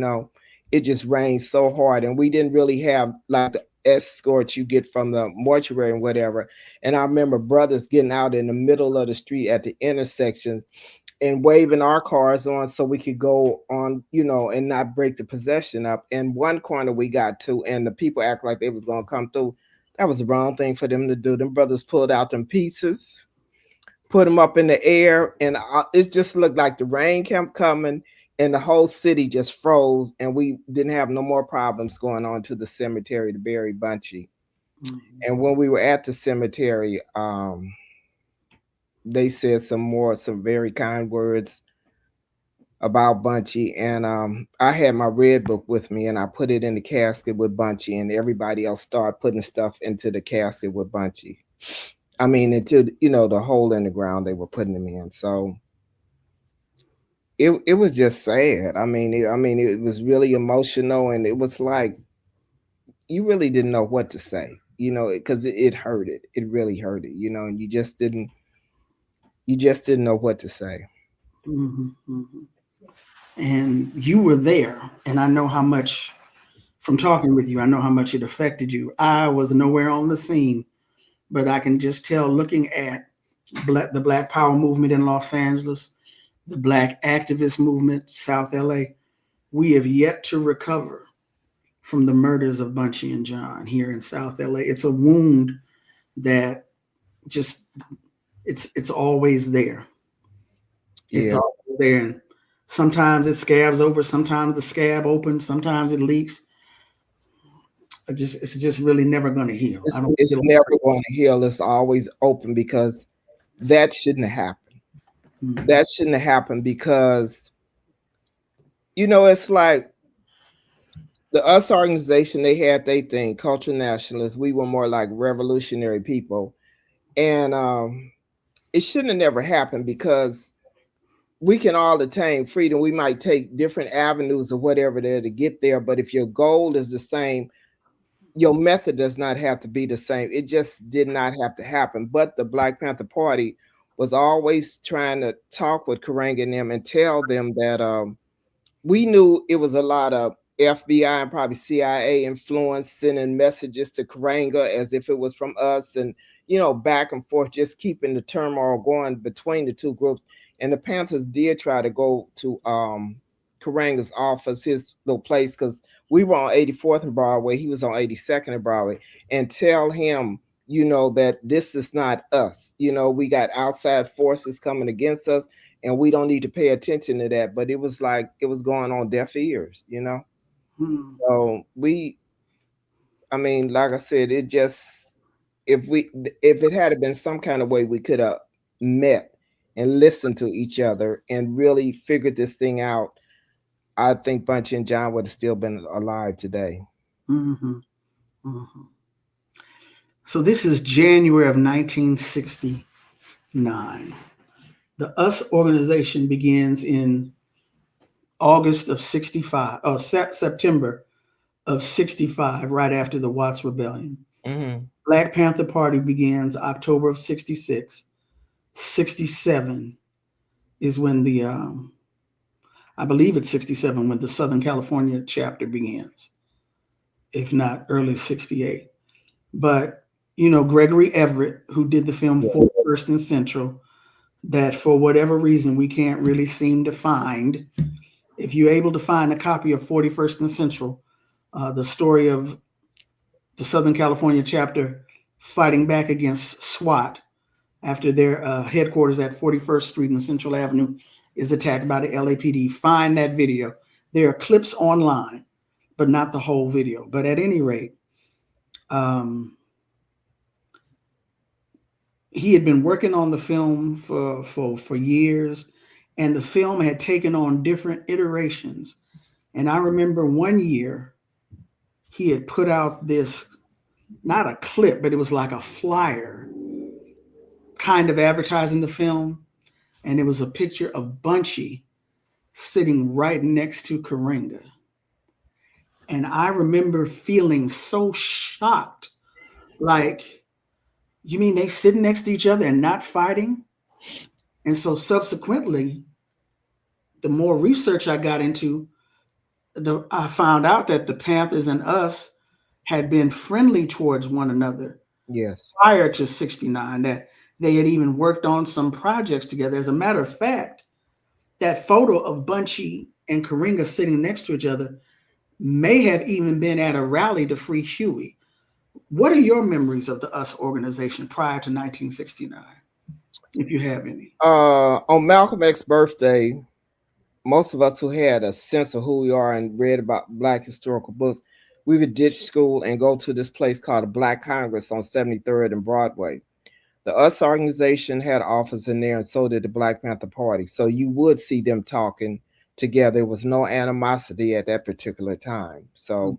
[SPEAKER 14] It just rained so hard, and we didn't really have like the escort you get from the mortuary and whatever. And I remember brothers getting out in the middle of the street at the intersection and waving our cars on so we could go on, and not break the procession up. And one corner we got to, and the people act like they was going to come through. That was the wrong thing for them to do. Them brothers pulled out them pieces, put them up in the air, and it just looked like the rain kept coming and the whole city just froze, and we didn't have no more problems going on to the cemetery to bury Bunchy. Mm-hmm. And when we were at the cemetery, they said some very kind words about Bunchy. And I had my red book with me, and I put it in the casket with Bunchy, and everybody else started putting stuff into the casket with Bunchy. I mean, into, the hole in the ground they were putting him in. So it was just sad. I mean, it was really emotional, and it was like, you really didn't know what to say, because it hurted. It really hurted, and you just didn't know what to say.
[SPEAKER 13] Mm-hmm, mm-hmm. And you were there, and I know how much, from talking with you, I know how much it affected you. I was nowhere on the scene, but I can just tell, looking at the Black Power movement in Los Angeles, the Black activist movement, South LA, we have yet to recover from the murders of Bunchy and John here in South LA. It's a wound that just, it's always there. It's always there. And sometimes it scabs over, sometimes the scab opens, sometimes it leaks. It's just really never going to heal.
[SPEAKER 14] It's never going to heal. It's always open, because that shouldn't have happened. Mm-hmm. That shouldn't have happened, because, it's like the US organization, they had their thing, cultural nationalists. We were more like revolutionary people. And it shouldn't have never happened, because we can all attain freedom. We might take different avenues or whatever there to get there. But if your goal is the same, your method does not have to be the same. It just did not have to happen. But the Black Panther Party was always trying to talk with Chimurenga and them and tell them that we knew it was a lot of FBI and probably CIA influence sending messages to Chimurenga as if it was from us, and back and forth, just keeping the turmoil going between the two groups. And the Panthers did try to go to Chimurenga's office, his little place, because we were on 84th and Broadway, he was on 82nd and Broadway, and tell him, that this is not us. We got outside forces coming against us, and we don't need to pay attention to that. But it was like it was going on deaf ears,
[SPEAKER 13] Hmm.
[SPEAKER 14] So like I said, it just, if it had been some kind of way we could have met and listened to each other and really figured this thing out, I think Bunchy and John would have still been alive today.
[SPEAKER 13] Mm-hmm. Mm-hmm. So this is January of 1969. The US organization begins in August of 65, or September of 65, right after the Watts Rebellion.
[SPEAKER 14] Mm-hmm.
[SPEAKER 13] Black Panther Party begins October of 66. 67 is when the, I believe it's 67 when the Southern California chapter begins, if not early 68. But, you know, Gregory Everett, who did the film 41st and Central, that for whatever reason we can't really seem to find. If you're able to find a copy of 41st and Central, the story of the Southern California chapter fighting back against SWAT after their headquarters at 41st Street and Central Avenue is attacked by the LAPD, find that video. There are clips online, but not the whole video. But at any rate, he had been working on the film for years, and the film had taken on different iterations. And I remember one year he had put out this, not a clip, but it was like a flyer kind of advertising the film. And it was a picture of Bunchy sitting right next to Chimurenga. And I remember feeling so shocked, like, you mean they sitting next to each other and not fighting? And so subsequently, the more research I got into, I found out that the Panthers and us had been friendly towards one another.
[SPEAKER 14] Yes.
[SPEAKER 13] Prior to 69, that they had even worked on some projects together. As a matter of fact, that photo of Bunchy and Chimurenga sitting next to each other may have even been at a rally to free Huey. What are your memories of the US organization prior to 1969, if you have any?
[SPEAKER 14] On Malcolm X's birthday, most of us who had a sense of who we are and read about Black historical books, we would ditch school and go to this place called the Black Congress on 73rd and Broadway. The US organization had office in there, and so did the Black Panther Party. So you would see them talking together. There was no animosity at that particular time. So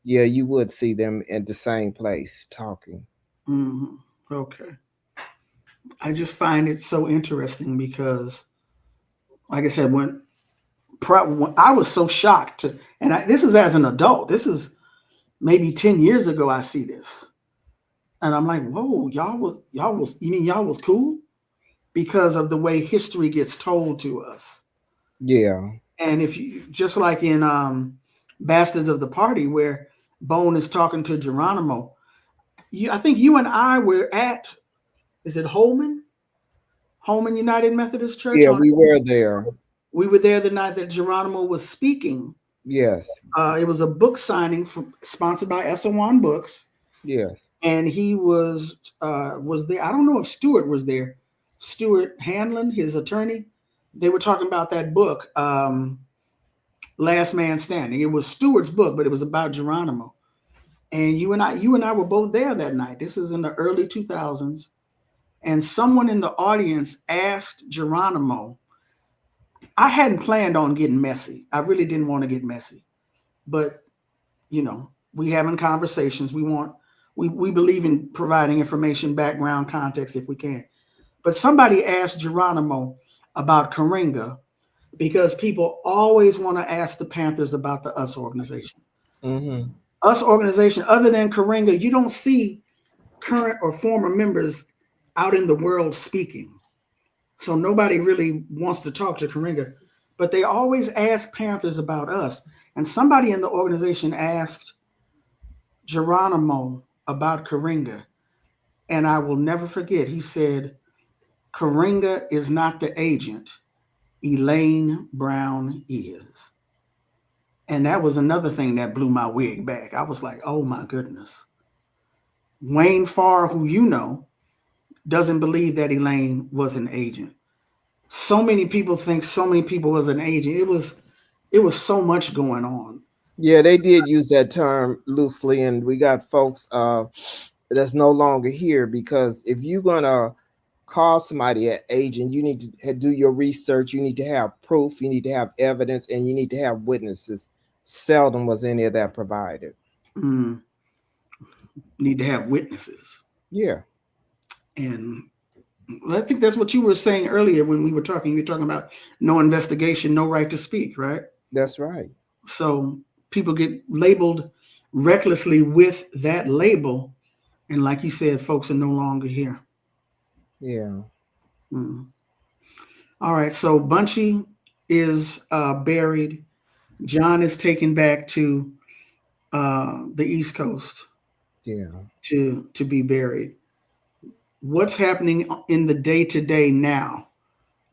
[SPEAKER 14] yeah, you would see them in the same place talking.
[SPEAKER 13] Mm-hmm. Okay. I just find it so interesting because, like I said, when I was so shocked this is as an adult. This is maybe 10 years ago. I see this, and I'm like, whoa, y'all was cool, because of the way history gets told to us.
[SPEAKER 14] Yeah.
[SPEAKER 13] And if you, just like in Bastards of the Party, where Bone is talking to Geronimo, I think you and I were at, is it Holman United Methodist Church?
[SPEAKER 14] Yeah, we were there.
[SPEAKER 13] We were there the night that Geronimo was speaking.
[SPEAKER 14] Yes.
[SPEAKER 13] It was a book signing sponsored by Esselwan Books.
[SPEAKER 14] Yes. And
[SPEAKER 13] he was there. I don't know if Stewart was there. Stuart Hanlon, his attorney. They were talking about that book, Last Man Standing. It was Stewart's book, but it was about Geronimo. And you and I were both there that night. This is in the early 2000s. And someone in the audience asked Geronimo, I hadn't planned on getting messy. I really didn't want to get messy. But, you know, we having conversations. We believe in providing information, background, context if we can. But somebody asked Geronimo about Chimurenga, because people always want to ask the Panthers about the US organization.
[SPEAKER 14] Mm-hmm.
[SPEAKER 13] US organization, other than Chimurenga, you don't see current or former members out in the world speaking. So nobody really wants to talk to Chimurenga, but they always ask Panthers about us. And somebody in the organization asked Geronimo about Chimurenga. And I will never forget, he said, Chimurenga is not the agent, Elaine Brown is. And that was another thing that blew my wig back. I was like, oh my goodness. Wayne Farr, who you know, doesn't believe that Elaine was an agent. So many people think so many people was an agent. It was so much going on.
[SPEAKER 14] Yeah, they did use that term loosely, and we got folks that's no longer here, because if you're gonna call somebody an agent, you need to do your research. You need to have proof. You need to have evidence, and you need to have witnesses. Seldom was any of that provided.
[SPEAKER 13] Need to have witnesses.
[SPEAKER 14] Yeah.
[SPEAKER 13] And I think that's what you were saying earlier when we were talking. You were talking about no investigation, no right to speak, right?
[SPEAKER 14] That's right.
[SPEAKER 13] So people get labeled recklessly with that label. And like you said, folks are no longer here.
[SPEAKER 14] Yeah.
[SPEAKER 13] All right. So Bunchy is buried. John is taken back to the East Coast.
[SPEAKER 14] Yeah.
[SPEAKER 13] To be buried. What's happening in the day-to-day now?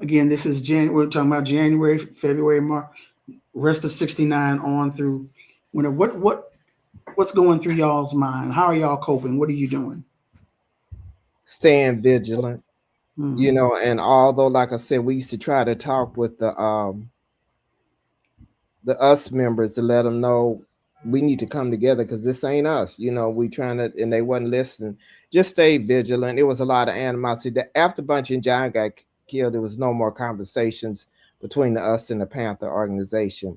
[SPEAKER 13] Again, this is we're talking about January, February, March, rest of 69 on through winter. What's going through y'all's mind? How are y'all coping? What are you doing?
[SPEAKER 14] Staying vigilant. You know, and although, like I said, we used to try to talk with the us members to let them know we need to come together because this ain't us. You know, we trying to, and they wasn't listening. Just stay vigilant. It was a lot of animosity. That after Bunchy and John got killed, there was no more conversations between the us and the Panther organization.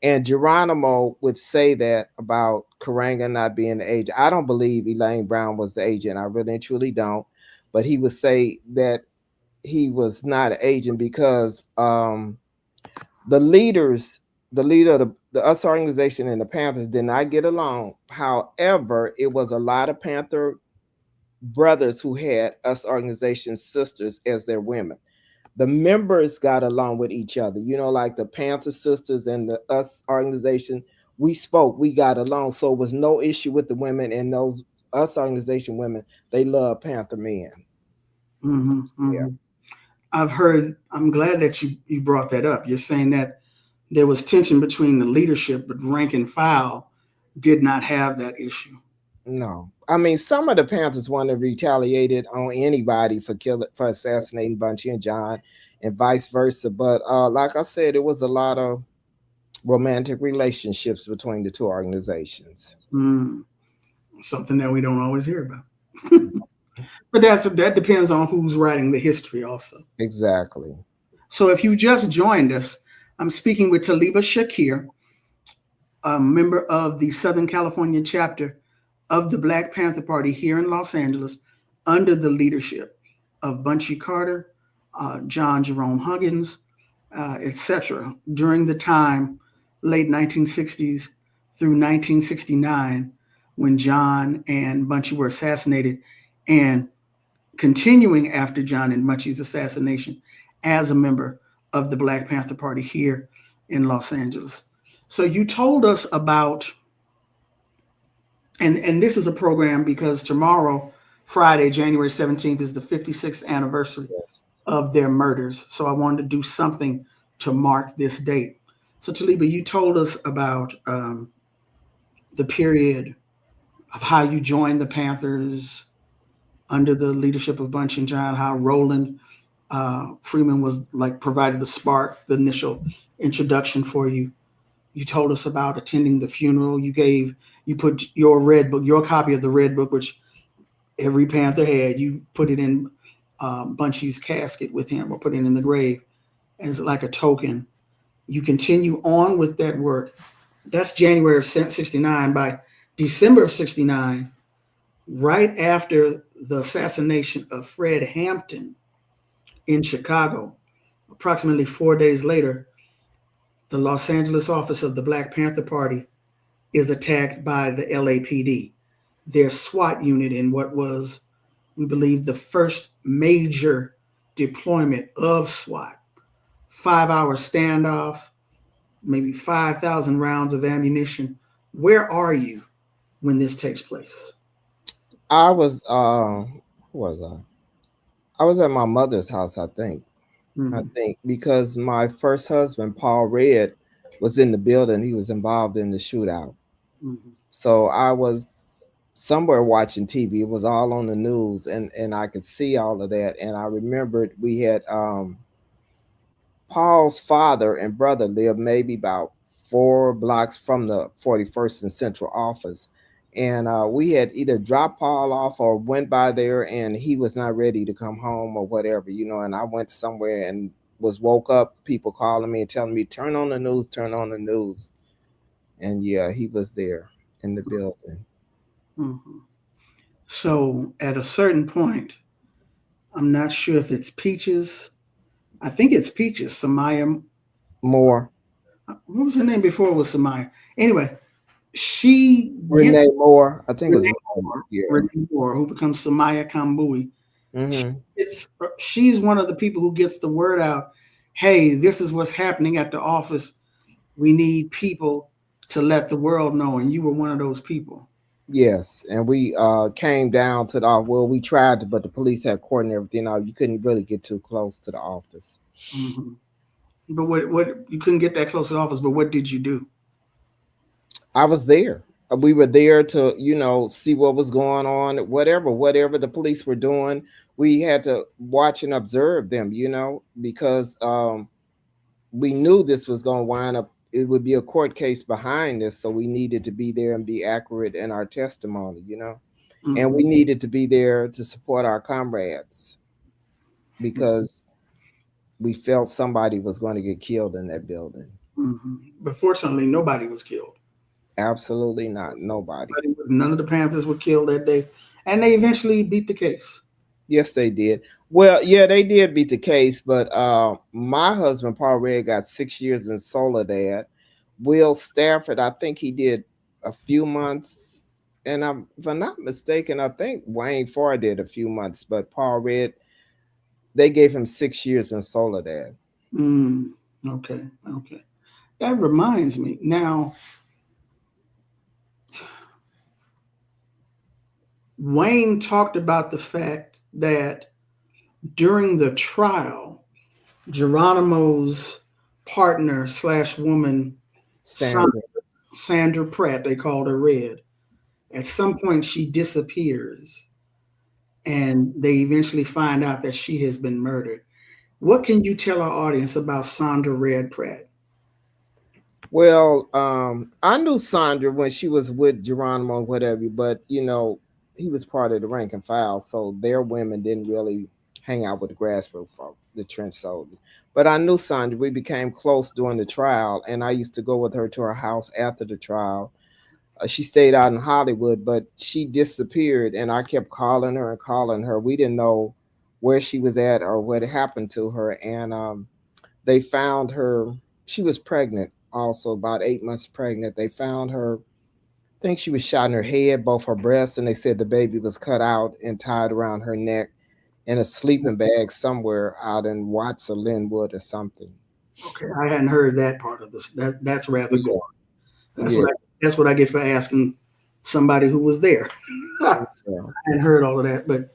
[SPEAKER 14] And Geronimo would say that about Chimurenga not being the agent. I don't believe Elaine Brown was the agent. I really and truly don't. But he would say that he was not an agent because the leader of the US organization and the Panthers did not get along. However, it was a lot of Panther brothers who had US organization sisters as their women. The members got along with each other, you know, like the Panther sisters and the US organization. We spoke, we got along, so it was no issue with the women, and those US organization women, they love Panther men.
[SPEAKER 13] Yeah. I've heard. I'm glad that you brought that up. You're saying that there was tension between the leadership, but rank and file did not have that issue.
[SPEAKER 14] No, I mean, some of the Panthers wanted to retaliate on anybody for assassinating Bunchy and John, and vice versa. But like I said, it was a lot of romantic relationships between the two organizations.
[SPEAKER 13] Something that we don't always hear about. But that depends on who's writing the history also.
[SPEAKER 14] Exactly.
[SPEAKER 13] So if you've just joined us, I'm speaking with Talibah Shakir, a member of the Southern California chapter of the Black Panther Party here in Los Angeles, under the leadership of Bunchy Carter, John Jerome Huggins, etc. During the time, late 1960s through 1969, when John and Bunchy were assassinated, and continuing after John and Bunchy's assassination as a member of the Black Panther Party here in Los Angeles. So you told us about, and this is a program because tomorrow, Friday, January 17th, is the 56th anniversary of their murders. So I wanted to do something to mark this date. So Talibah, you told us about the period of how you joined the Panthers under the leadership of Bunchy and John, how Roland Freeman was provided the spark, the initial introduction for you. You told us about attending the funeral. You put your red book, your copy of the red book, which every Panther had, you put it in Bunchy's casket with him, or put it in the grave as like a token. You continue on with that work. That's January of 69. By December of 69, right after the assassination of Fred Hampton in Chicago, approximately 4 days later, the Los Angeles office of the Black Panther Party is attacked by the LAPD, their SWAT unit, in what was, we believe, the first major deployment of SWAT. 5-hour standoff, maybe 5,000 rounds of ammunition. Where are you when this takes place?
[SPEAKER 14] I was, who was I? I was at my mother's house, I think. I think because my first husband, Paul Red, was in the building. He was involved in the shootout. So I was somewhere watching TV. It was all on the news, and I could see all of that. And I remembered we had Paul's father and brother lived maybe about 4 blocks from the 41st and Central office. And we had either dropped Paul off or went by there, and he was not ready to come home or whatever, you know. And I went somewhere and was woke up, people calling me and telling me, turn on the news, turn on the news. And yeah, he was there in the building.
[SPEAKER 13] Mm-hmm. So at a certain point, I'm not sure if it's Peaches. I think it's Peaches, Samaya
[SPEAKER 14] Moore.
[SPEAKER 13] What was her name before it was Samaya? Anyway, she
[SPEAKER 14] Renee Moore, I think
[SPEAKER 13] Renee
[SPEAKER 14] it was
[SPEAKER 13] Moore,
[SPEAKER 14] yeah.
[SPEAKER 13] Renee Moore, who becomes Samaya Kambui.
[SPEAKER 14] Mm-hmm.
[SPEAKER 13] She's one of the people who gets the word out. Hey, this is what's happening at the office. We need people to let the world know, and you were one of those people.
[SPEAKER 14] Yes, and we came down to the well. We tried to, but the police had cordoned everything out. You couldn't really get too close to the office.
[SPEAKER 13] Mm-hmm. But what you couldn't get that close to the office. But what did you do?
[SPEAKER 14] I was there. We were there to, you know, see what was going on. Whatever the police were doing, we had to watch and observe them. You know, because we knew this was going to wind up. It would be a court case behind this, so we needed to be there and be accurate in our testimony, you know. Mm-hmm. And we needed to be there to support our comrades because we felt somebody was going to get killed in that building.
[SPEAKER 13] Mm-hmm. But fortunately, nobody was killed.
[SPEAKER 14] Absolutely not. Nobody.
[SPEAKER 13] None of the Panthers were killed that day, and they eventually beat the case.
[SPEAKER 14] Yes, they did. Well, yeah, they did beat the case, but my husband, Paul Red, got 6 years in Soledad. Will Stafford, I think he did a few months. And if I'm not mistaken, I think Wayne Farr did a few months, but Paul Red, they gave him 6 years in Soledad.
[SPEAKER 13] Okay. That reminds me. Now, Wayne talked about the fact that during the trial, Geronimo's partner / woman, Sandra Pratt, they called her Red. At some point, she disappears, and they eventually find out that she has been murdered. What can you tell our audience about Sandra Red Pratt?
[SPEAKER 14] Well, I knew Sandra when she was with Geronimo and whatever, but, you know, he was part of the rank and file, so their women didn't really hang out with the grassroots folks, the trench soldiers. But I knew Sandra. We became close during the trial, and I used to go with her to her house after the trial. She stayed out in Hollywood, but she disappeared, and I kept calling her and calling her. We didn't know where she was at or what happened to her, and they found her. She was pregnant, also about 8 months pregnant. They found her. I think she was shot in her head, both her breasts, and they said the baby was cut out and tied around her neck in a sleeping bag somewhere out in Watts or Linwood or something.
[SPEAKER 13] Okay, I hadn't heard that part of this. That's rather good.
[SPEAKER 14] Yeah.
[SPEAKER 13] That's what I get for asking somebody who was there. I hadn't heard all of that, but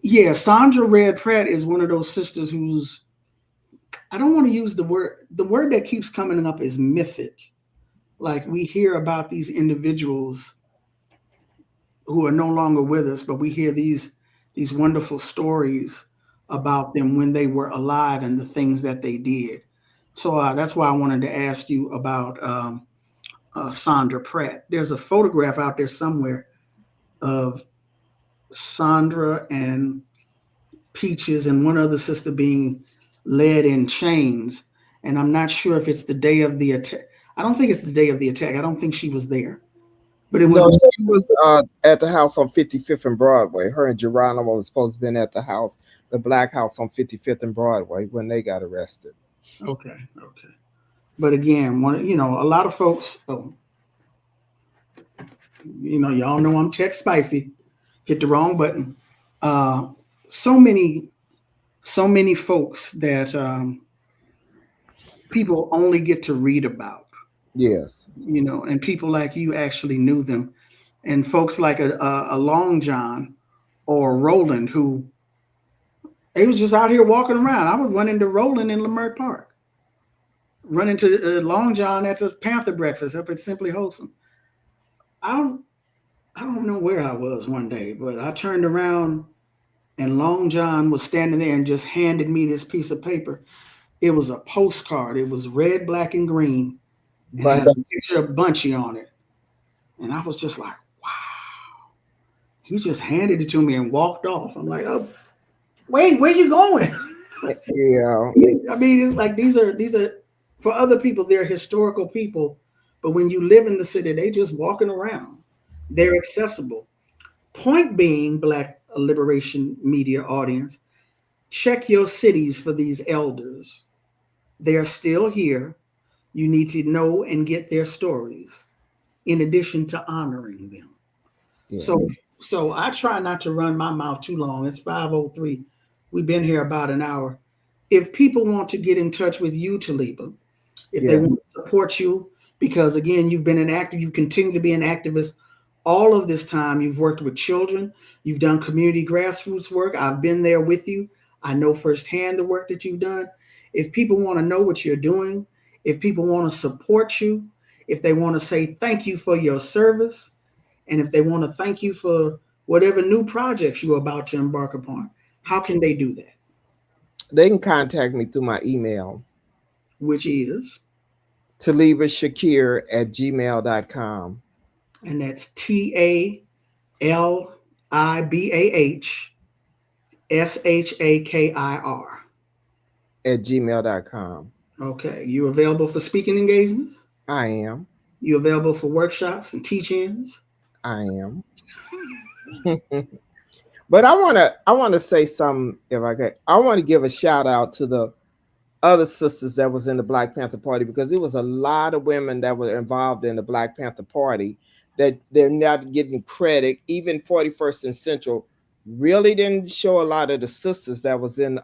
[SPEAKER 13] yeah, Sandra Red Pratt is one of those sisters who's, I don't want to use the word that keeps coming up is mythic. Like we hear about these individuals who are no longer with us, but we hear these wonderful stories about them when they were alive and the things that they did. So that's why I wanted to ask you about Sandra Pratt. There's a photograph out there somewhere of Sandra and Peaches and one other sister being led in chains. And I'm not sure if it's the day of the attack. I don't think it's the day of the attack. I don't think she was there. But it was.
[SPEAKER 14] No, she was at the house on 55th and Broadway. Her and Geronimo was supposed to have been at the house, the Black House on 55th and Broadway, when they got arrested.
[SPEAKER 13] Okay. But again, a lot of folks, y'all know I'm text spicy. Hit the wrong button. So many folks that people only get to read about.
[SPEAKER 14] Yes.
[SPEAKER 13] And people like you actually knew them. And folks like a Long John or Roland, who they was just out here walking around. I would run into Roland in Leimert Park. Run into Long John at the Panther breakfast up at Simply Wholesome. I don't know where I was one day, but I turned around and Long John was standing there and just handed me this piece of paper. It was a postcard. It was red, black, and green. And it had a picture of Bunchy on it. And I was just like, wow. He just handed it to me and walked off. I'm like, oh, wait, where you going?
[SPEAKER 14] Yeah.
[SPEAKER 13] I mean, it's like these are for other people, they're historical people, but when you live in the city, they just walking around. They're accessible. Point being, Black Liberation Media audience, check your cities for these elders. They are still here. You need to know and get their stories in addition to honoring them.
[SPEAKER 14] Yeah.
[SPEAKER 13] So I try not to run my mouth too long. It's 5:03. We've been here about an hour. If people want to get in touch with you, Talibah, if they want to support you, because again, you've been an active, you continue to be an activist all of this time. You've worked with children, you've done community grassroots work. I've been there with you. I know firsthand the work that you've done. If people want to know what you're doing, if people want to support you, if they want to say thank you for your service, and if they want to thank you for whatever new projects you're about to embark upon, how can they do that?
[SPEAKER 14] They can contact me through my email,
[SPEAKER 13] which is
[SPEAKER 14] talibahshakir@gmail.com.
[SPEAKER 13] And that's TALIBAHSHAKIR
[SPEAKER 14] @gmail.com.
[SPEAKER 13] Okay. You available for speaking engagements?
[SPEAKER 14] I am.
[SPEAKER 13] You available for workshops and teach-ins?
[SPEAKER 14] I am. But I want to say something, if I could. I want to give a shout out to the other sisters that was in the Black Panther Party, because it was a lot of women that were involved in the Black Panther Party that they're not getting credit. Even 41st and Central really didn't show a lot of the sisters that was in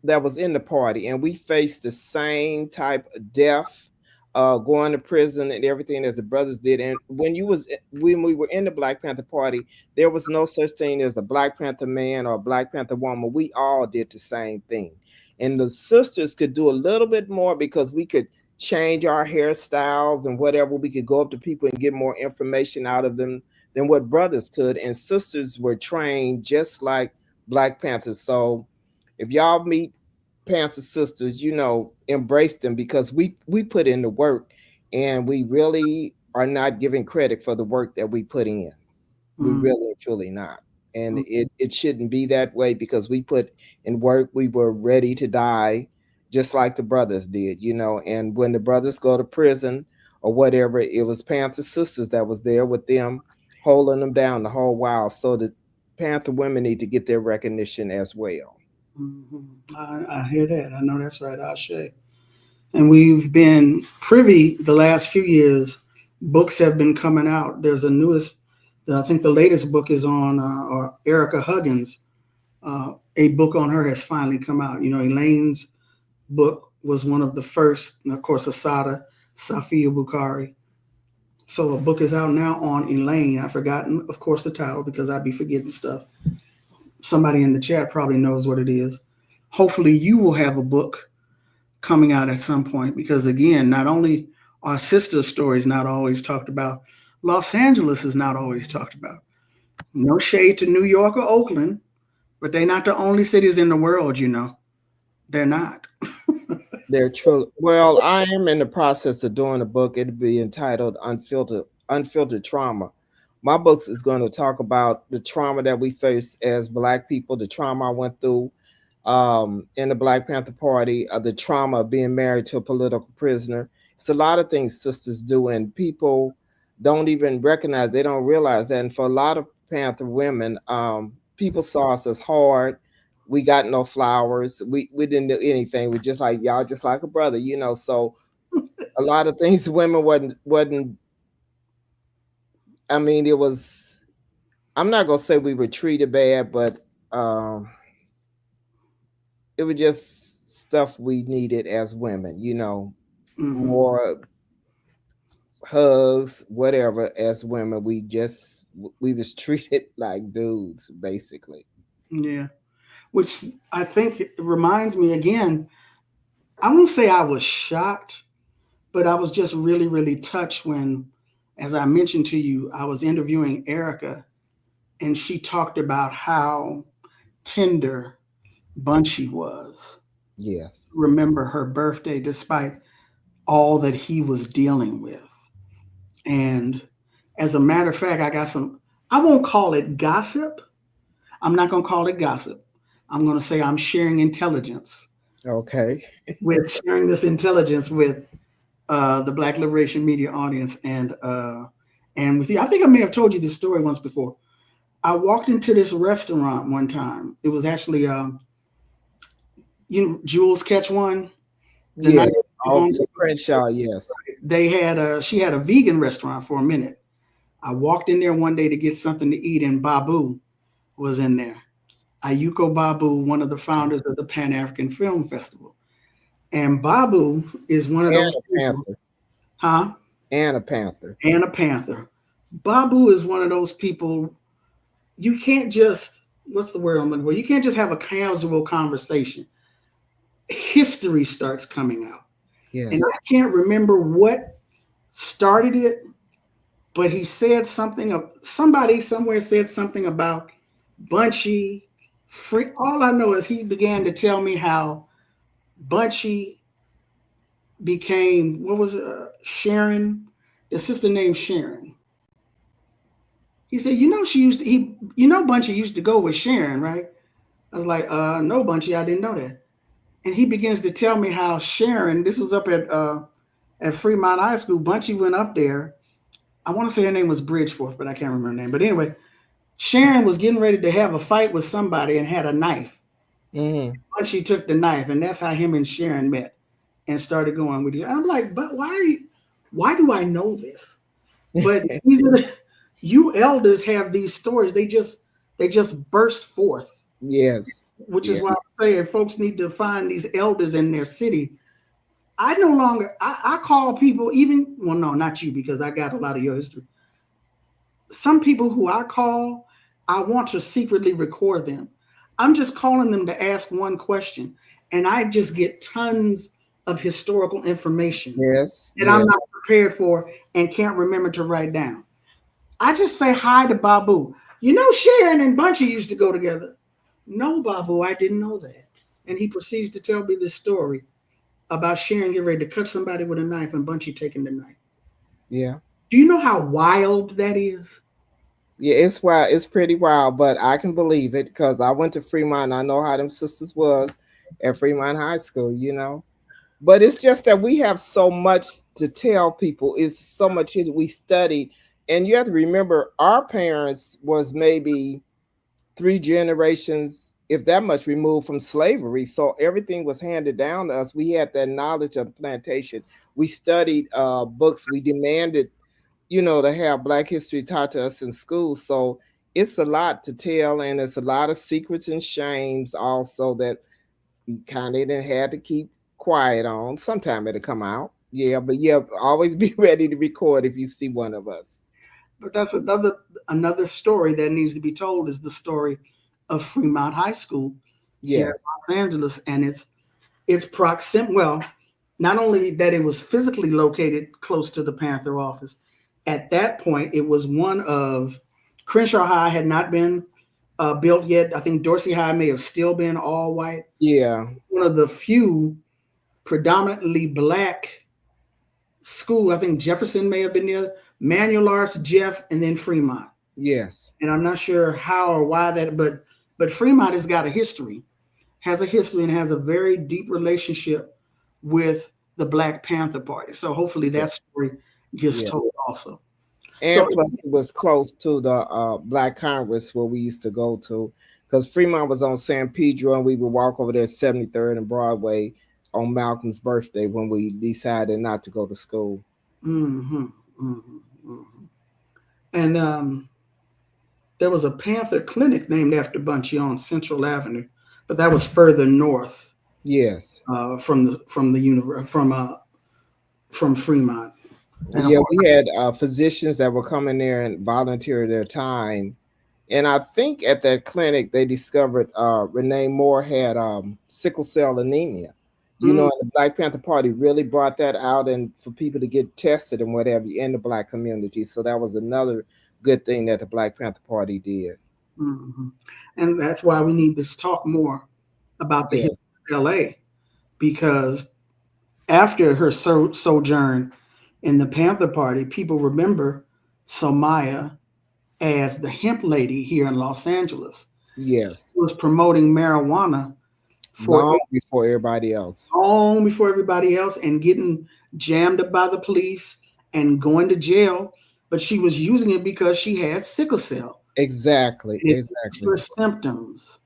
[SPEAKER 14] the party, and we faced the same type of death, going to prison and everything as the brothers did. And when we were in the Black Panther Party, there was no such thing as a Black Panther man or a Black Panther woman. We all did the same thing. And the sisters could do a little bit more because we could change our hairstyles and whatever. We could go up to people and get more information out of them than what brothers could. And sisters were trained just like Black Panthers. So if y'all meet Panther sisters, embrace them, because we put in the work, and we really are not giving credit for the work that we putting in. We really and truly not. And it shouldn't be that way, because we put in work. We were ready to die just like the brothers did, and when the brothers go to prison or whatever, it was Panther sisters that was there with them, holding them down the whole while. So the Panther women need to get their recognition as well.
[SPEAKER 13] I hear that. I know that's right, Ashe. And we've been privy the last few years. Books have been coming out. There's I think the latest book is on Erica Huggins. A book on her has finally come out. Elaine's book was one of the first, and of course, Asada, Safia Bukhari. So a book is out now on Elaine. I've forgotten, of course, the title, because I'd be forgetting stuff. Somebody in the chat probably knows what it is. Hopefully you will have a book coming out at some point, because again, not only are sister stories not always talked about, Los Angeles is not always talked about. No shade to New York or Oakland, but they're not the only cities in the world, They're not.
[SPEAKER 14] They're true. Well, I am in the process of doing a book. It'll be entitled Unfiltered Trauma. My books is going to talk about the trauma that we face as Black people, the trauma I went through in the Black Panther Party, the trauma of being married to a political prisoner. It's a lot of things sisters do, and people don't even recognize, they don't realize that. And for a lot of Panther women, people saw us as hard. We got no flowers. We didn't do anything. We just like y'all, just like a brother, So a lot of things women wasn't. I mean, it was. I'm not gonna say we were treated bad, but it was just stuff we needed as women. More hugs, whatever. As women, we was treated like dudes, basically.
[SPEAKER 13] Yeah. Which I think it reminds me again, I won't say I was shocked, but I was just really, really touched when, as I mentioned to you, I was interviewing Erica, and she talked about how tender Bunchy was.
[SPEAKER 14] Yes.
[SPEAKER 13] Remember her birthday, despite all that he was dealing with. And as a matter of fact, I won't call it gossip. I'm not going to call it gossip. I'm going to say I'm sharing intelligence.
[SPEAKER 14] Okay.
[SPEAKER 13] With sharing this intelligence with the Black Liberation Media audience and with you. I think I may have told you this story once before. I walked into this restaurant one time. It was actually, Jules Catch One.
[SPEAKER 14] Yes, Crenshaw, yes.
[SPEAKER 13] She had a vegan restaurant for a minute. I walked in there one day to get something to eat, and Babu was in there. Ayuko Babu, one of the founders of the Pan-African Film Festival. And Babu is one of those people. Huh?
[SPEAKER 14] And a Panther.
[SPEAKER 13] And a Panther. Babu is one of those people, you can't just, what's the word I'm looking for? You can't just have a casual conversation. History starts coming out.
[SPEAKER 14] Yes.
[SPEAKER 13] And I can't remember what started it, but he said something, somebody somewhere said something about Bunchy. All I know is he began to tell me how Bunchy became, what was it, Sharon, the sister named Sharon. He said, Bunchy used to go with Sharon, right? I was like, no, Bunchy, I didn't know that. And he begins to tell me how Sharon, this was up at Fremont High School, Bunchy went up there. I want to say her name was Bridgeforth, but I can't remember her name. But anyway, Sharon was getting ready to have a fight with somebody and had a knife.
[SPEAKER 14] Mm-hmm.
[SPEAKER 13] Bunchy took the knife, and that's how him and Sharon met and started going with you. I'm like, but why do I know this? But you elders have these stories. They just burst forth.
[SPEAKER 14] Yes.
[SPEAKER 13] Which is why I'm saying folks need to find these elders in their city. I call people no, not you, because I got a lot of your history. Some people who I call, I want to secretly record them. I'm just calling them to ask one question, and I just get tons of historical information that I'm not prepared for and can't remember to write down. I just say hi to Babu. Sharon and Bunchy used to go together. No, Babu, I didn't know that. And he proceeds to tell me this story about Sharon getting ready to cut somebody with a knife and Bunchy taking the knife.
[SPEAKER 14] Yeah.
[SPEAKER 13] Do you know how wild that is?
[SPEAKER 14] Yeah, it's wild. It's pretty wild, but I can believe it because I went to Fremont. And I know how them sisters was at Fremont High School, But it's just that we have so much to tell people. It's so much we study. And you have to remember our parents was maybe 3 generations, if that much, removed from slavery. So everything was handed down to us. We had that knowledge of plantation. We studied books. We demanded, to have Black history taught to us in school. So it's a lot to tell, and it's a lot of secrets and shames also that we kind of had to keep quiet on. Sometime it'll come out. Yeah, but always be ready to record if you see one of us.
[SPEAKER 13] But that's another story that needs to be told, is the story of Fremont High School here in Los Angeles, and its proximity. Well, not only that it was physically located close to the Panther office, at that point it was one of Crenshaw High had not been built yet. I think Dorsey High may have still been all white.
[SPEAKER 14] Yeah,
[SPEAKER 13] one of the few predominantly Black school. I think Jefferson may have been there. Manual Arts, Jeff, and then Fremont.
[SPEAKER 14] Yes.
[SPEAKER 13] And I'm not sure how or why that, but Fremont has got a history and has a very deep relationship with the Black Panther Party. So hopefully that story gets told also.
[SPEAKER 14] And plus it was close to the Black Congress where we used to go to, because Fremont was on San Pedro and we would walk over there at 73rd and Broadway on Malcolm's birthday when we decided not to go to school.
[SPEAKER 13] Mm-hmm. Mm-hmm. Mm-hmm. And there was a Panther clinic named after Bunchy on Central Avenue, but that was further north.
[SPEAKER 14] Yes.
[SPEAKER 13] From Fremont. And
[SPEAKER 14] we had physicians that would come in there and volunteer their time. And I think at that clinic they discovered Renee Moore had sickle cell anemia. And the Black Panther Party really brought that out and for people to get tested and whatever in the Black community. So that was another good thing that the Black Panther Party did.
[SPEAKER 13] Mm-hmm. And that's why we need to talk more about the history of LA, because after her sojourn in the Panther Party, people remember Somaya as the hemp lady here in Los Angeles.
[SPEAKER 14] Yes.
[SPEAKER 13] She was promoting marijuana
[SPEAKER 14] long before everybody else.
[SPEAKER 13] Long before everybody else, and getting jammed up by the police and going to jail. But she was using it because she had sickle cell.
[SPEAKER 14] Exactly.
[SPEAKER 13] Exactly. Her symptoms.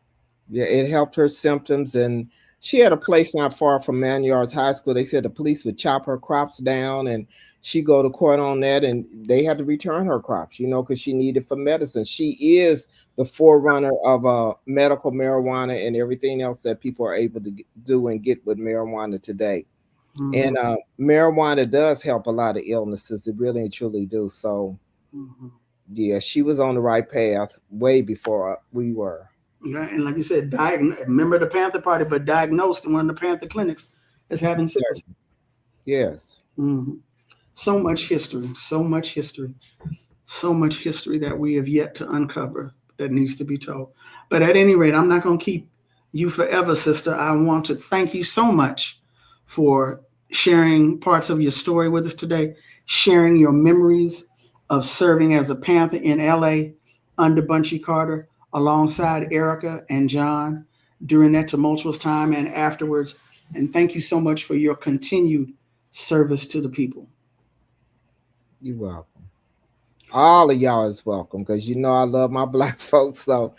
[SPEAKER 14] Yeah, it helped her symptoms, and she had a place not far from Manyards High School. They said the police would chop her crops down, and she go to court on that, and they had to return her crops, you know, because she needed for medicine. She is the forerunner of medical marijuana and everything else that people are able to do and get with marijuana today.
[SPEAKER 13] Mm-hmm.
[SPEAKER 14] And marijuana does help a lot of illnesses. It really and truly do. So, yeah, she was on the right path way before we were.
[SPEAKER 13] Right. And like you said, remember the Panther Party, but diagnosed in one of the Panther clinics as having sickle cell.
[SPEAKER 14] Yes.
[SPEAKER 13] Mm-hmm. So much history, so much history, so much history that we have yet to uncover that needs to be told. But at any rate, I'm not going to keep you forever, sister. I want to thank you so much for sharing parts of your story with us today, sharing your memories of serving as a Panther in LA under Bunchy Carter, alongside Erica and John during that tumultuous time and afterwards. And thank you so much for your continued service to the people.
[SPEAKER 14] You're welcome. All of y'all is welcome, because you know I love my Black folks. So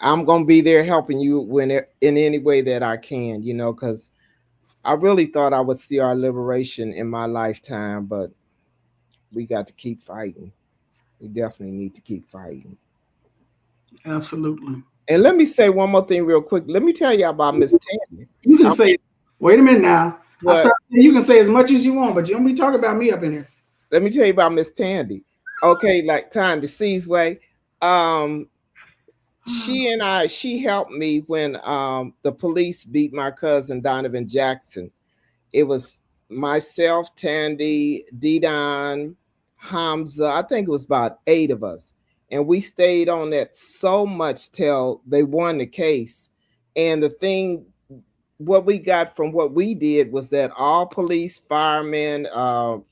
[SPEAKER 14] I'm going to be there helping you in any way that I can, you know, because I really thought I would see our liberation in my lifetime, but we got to keep fighting. We definitely need to keep fighting.
[SPEAKER 13] Absolutely.
[SPEAKER 14] And let me say one more thing real quick. Let me tell you about Miss Tandy.
[SPEAKER 13] You can say, wait a minute now. You can say as much as you want, but you don't be talking about me up in here.
[SPEAKER 14] Let me tell you about Miss Tandy. Okay, like Thandisizwe. She helped me when the police beat my cousin Donovan Jackson. It was myself, Tandy, Didon, Hamza. I think it was about 8 of us. And we stayed on that so much till they won the case. And the thing, what we got from what we did was that all police, firemen,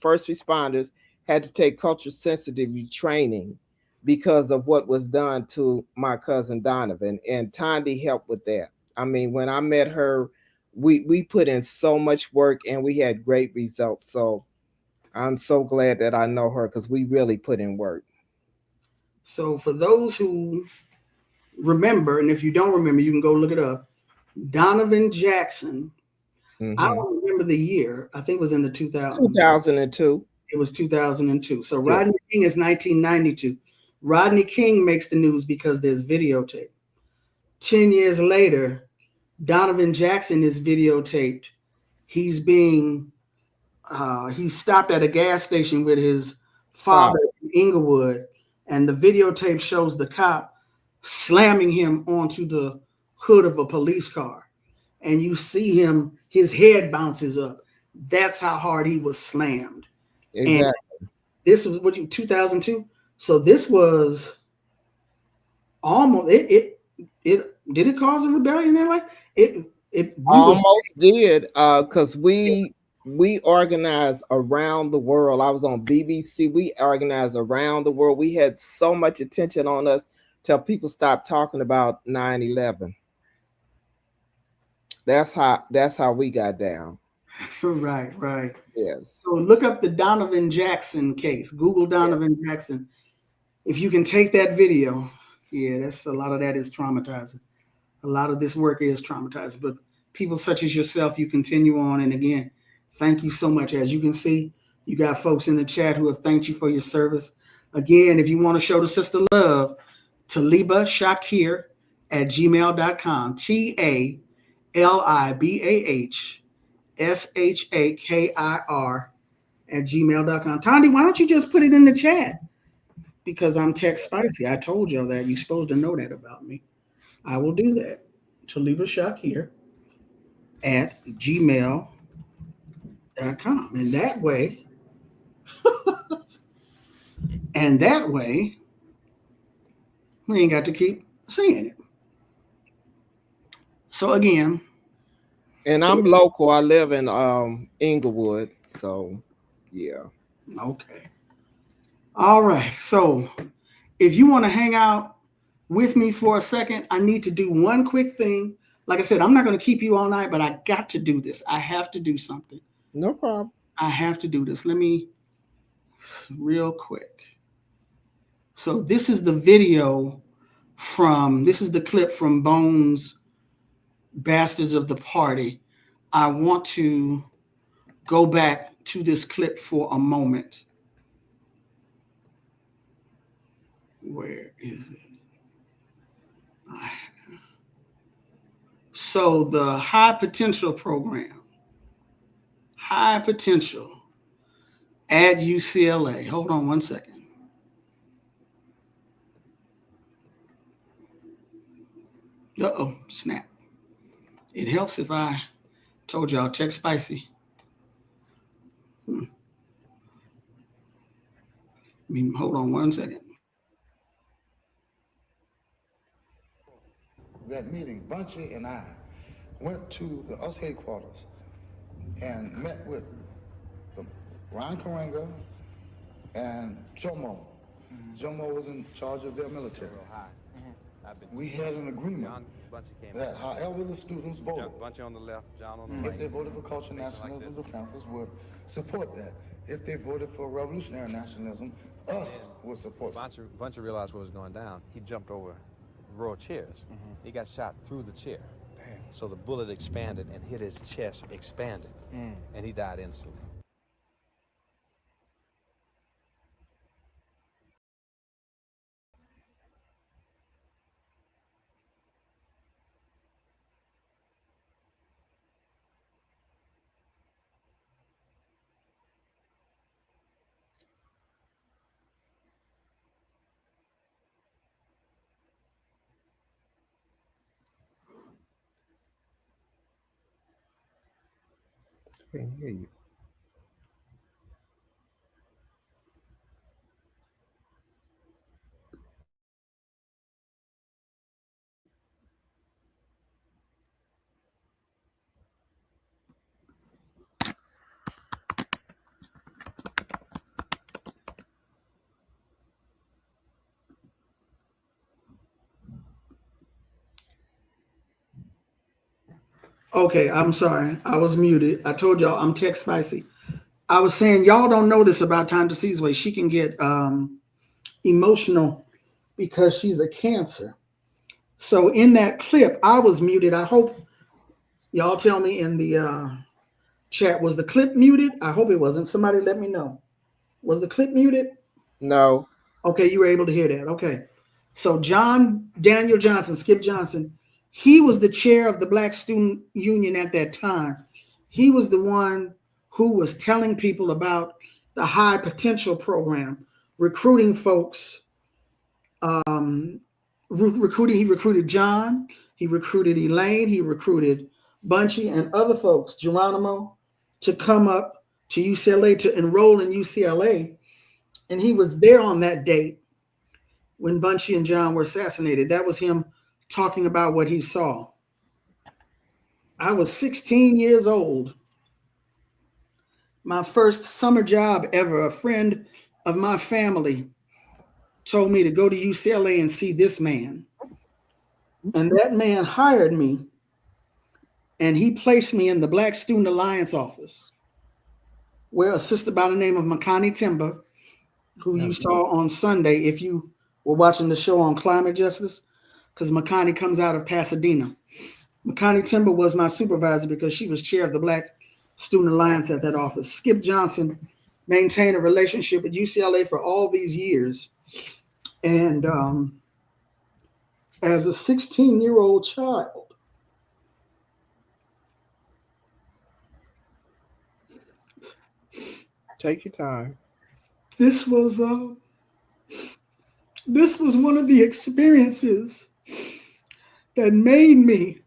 [SPEAKER 14] first responders had to take culture sensitive training because of what was done to my cousin Donovan. And Tandy helped with that. I mean, when I met her, we put in so much work and we had great results. So I'm so glad that I know her, because we really put in work.
[SPEAKER 13] So for those who remember, and if you don't remember, you can go look it up. Donovan Jackson. Mm-hmm. I don't remember the year. I think it was in the
[SPEAKER 14] 2002.
[SPEAKER 13] It was 2002. So yeah. Rodney King is 1992. Rodney King makes the news because there's videotape. 10 years later, Donovan Jackson is videotaped. He's stopped at a gas station with his father in Inglewood, and the videotape shows the cop slamming him onto the hood of a police car. And you see him, his head bounces up. That's how hard he was slammed.
[SPEAKER 14] Exactly.
[SPEAKER 13] And this was 2002. So this was almost it did it cause a rebellion there? Like it
[SPEAKER 14] almost did, because we organized around the world. I was on BBC. We organized around the world. We had so much attention on us till people stopped talking about 9/11. That's how we got down.
[SPEAKER 13] Right.
[SPEAKER 14] Yes.
[SPEAKER 13] So look up the Donovan Jackson case. Google Donovan Jackson. If you can take that video, that's a lot of that is traumatizing. A lot of this work is traumatizing, but people such as yourself, you continue on. And again, thank you so much. As you can see, you got folks in the chat who have thanked you for your service. Again, if you want to show the sister love, Talibah Shakir at gmail.com. TalibahShakir at gmail.com. Tandi, why don't you just put it in the chat? Because I'm text spicy. I told y'all that. You're supposed to know that about me. I will do that. Talibah Shakir at gmail.com. And that way, we ain't got to keep saying it. So again.
[SPEAKER 14] And I'm local. I live in Inglewood. So yeah.
[SPEAKER 13] Okay. All right. So if you want to hang out with me for a second, I need to do one quick thing. Like I said, I'm not going to keep you all night, but I got to do this. I have to do something.
[SPEAKER 14] No problem.
[SPEAKER 13] I have to do this. Let me, real quick. So this is the video this is the clip from Bones' Bastards of the Party. I want to go back to this clip for a moment. Where is it? So the High Potential program, High Potential at UCLA. Hold on one second. Uh-oh, snap. It helps if I told y'all check spicy. Hold on one second.
[SPEAKER 10] That meeting, Bunchy and I went to the US headquarters and met with Ron Karenga and Jomo. Jomo was in charge of their military. We had an agreement that however the students voted,
[SPEAKER 11] Bunchy on the left, John on the right.
[SPEAKER 10] if they voted for cultural nationalism, the Panthers would support that. If they voted for revolutionary nationalism, us would support that.
[SPEAKER 11] Bunchy realized what was going down. He jumped over row of chairs. He got shot through the chair.
[SPEAKER 12] Damn.
[SPEAKER 11] So the bullet expanded and hit his chest, expanded, and he died instantly.
[SPEAKER 14] I can't hear you.
[SPEAKER 13] Okay, I'm sorry. I was muted. I told y'all I'm tech spicy. I was saying y'all don't know this about Thandisizwe. She can get emotional because she's a Cancer. So in that clip, I was muted. I hope y'all tell me in the chat, was the clip muted? I hope it wasn't. Somebody let me know. Was the clip muted?
[SPEAKER 14] No.
[SPEAKER 13] Okay, you were able to hear that. Okay. So John Daniel Johnson, Skip Johnson, he was the chair of the Black Student Union at that time. He was the one who was telling people about the High Potential program, recruiting folks. He recruited John, he recruited Elaine, he recruited Bunchy and other folks, Geronimo, to come up to UCLA to enroll in UCLA. And he was there on that date when Bunchy and John were assassinated. That was him talking about what he saw. I was 16 years old. My first summer job ever, a friend of my family told me to go to UCLA and see this man. And that man hired me, and he placed me in the Black Student Alliance office, where a sister by the name of Makani Timber, who you saw on Sunday, if you were watching the show on climate justice, because Makani comes out of Pasadena. Makani Timber was my supervisor because she was chair of the Black Student Alliance at that office. Skip Johnson maintained a relationship with UCLA for all these years. And as a 16-year-old child,
[SPEAKER 14] take your time.
[SPEAKER 13] This was one of the experiences that made me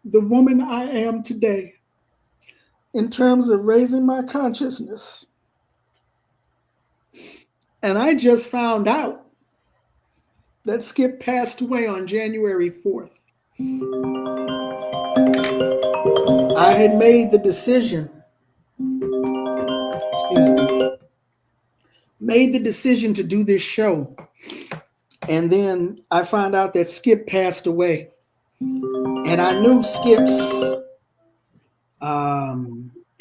[SPEAKER 13] the woman I am today in terms of raising my consciousness. And I just found out that Skip passed away on January 4th. I had made the decision, made the decision to do this show And then I found out that Skip passed away. And I knew Skip's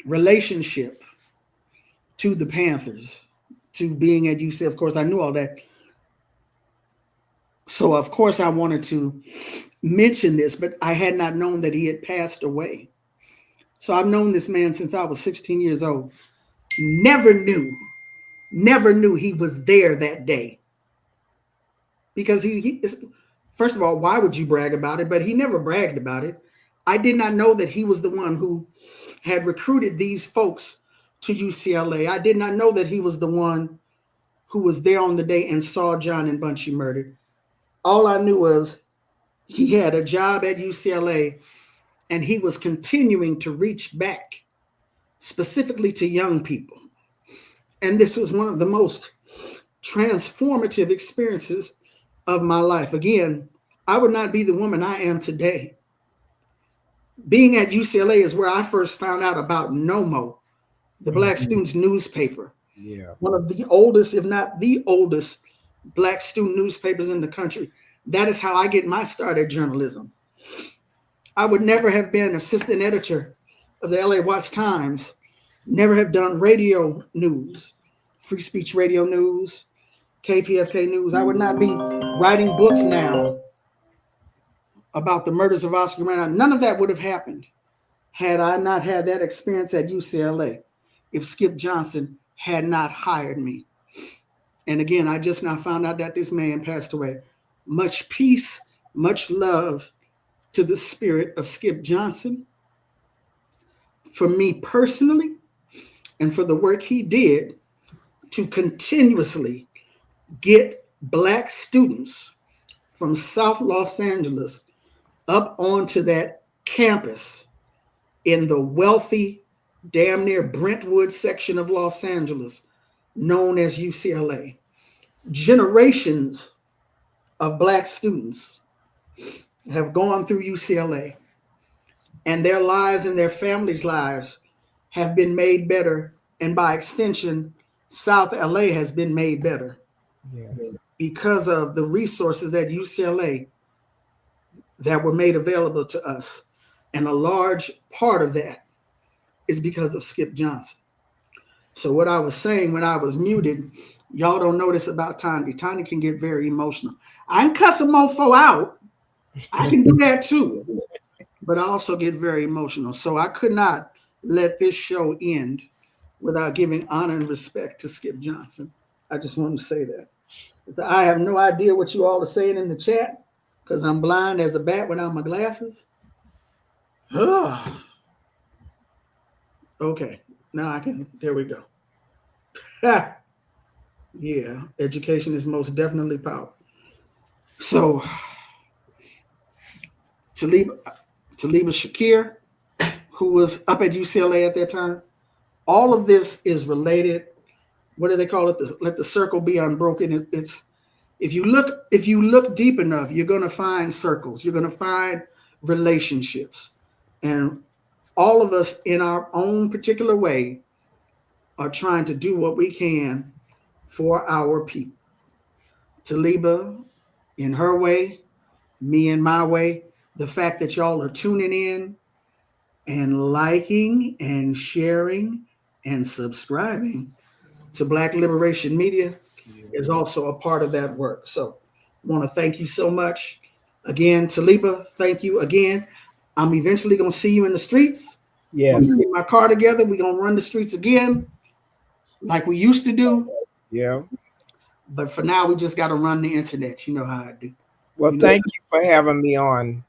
[SPEAKER 13] relationship to the Panthers, to being at UCLA. Of course, I knew all that. So, of course, I wanted to mention this, but I had not known that he had passed away. So I've known this man since I was 16 years old. Never knew he was there that day. Because he is, first of all, why would you brag about it? But he never bragged about it. I did not know that he was the one who had recruited these folks to UCLA. I did not know that he was the one who was there on the day and saw John and Bunchy murdered. All I knew was he had a job at UCLA and he was continuing to reach back specifically to young people. And this was one of the most transformative experiences of my life. Again, I would not be the woman I am today. Being at UCLA is where I first found out about NOMO, the Black Students newspaper.
[SPEAKER 14] Yeah.
[SPEAKER 13] One of the oldest, if not the oldest, Black student newspapers in the country. That is how I get my start at journalism. I would never have been assistant editor of the LA Watch Times, never have done radio news, free speech radio news, KPFK news. I would not be writing books now about the murders of Oscar Grant. None of that would have happened had I not had that experience at UCLA, if Skip Johnson had not hired me. And again, I just now found out that this man passed away. Much peace, much love to the spirit of Skip Johnson. For me personally, and for the work he did to continuously get Black students from South Los Angeles up onto that campus in the wealthy, damn near Brentwood section of Los Angeles, known as UCLA. Generations of Black students have gone through UCLA, and their lives and their families' lives have been made better. And by extension, South LA has been made better because of the resources at UCLA that were made available to us. And a large part of that is because of Skip Johnson. So what I was saying when I was muted, y'all don't know this about Thandie. Thandie can get very emotional. I can cuss a mofo out. I can do that too. But I also get very emotional. So I could not let this show end without giving honor and respect to Skip Johnson. I just wanted to say that. So I have no idea what you all are saying in the chat because I'm blind as a bat without my glasses. Okay, now I can, there we go. Yeah, education is most definitely power. So, Talibah Shakir, who was up at UCLA at that time, all of this is related. What do they call it? Let the circle be unbroken. It's if you look deep enough, you're going to find circles. You're going to find relationships, and all of us in our own particular way are trying to do what we can for our people. Talibah in her way, me in my way. The fact that y'all are tuning in and liking and sharing and subscribing to Black Liberation Media is also a part of that work. So I want to thank you so much. Again, Talibah, thank you again. I'm eventually going to see you in the streets.
[SPEAKER 14] Yes.
[SPEAKER 13] We're going to get my car together. We're going to run the streets again like we used to do.
[SPEAKER 14] Yeah.
[SPEAKER 13] But for now, we just got to run the internet. You know how I do.
[SPEAKER 14] Well, thank you for having me on.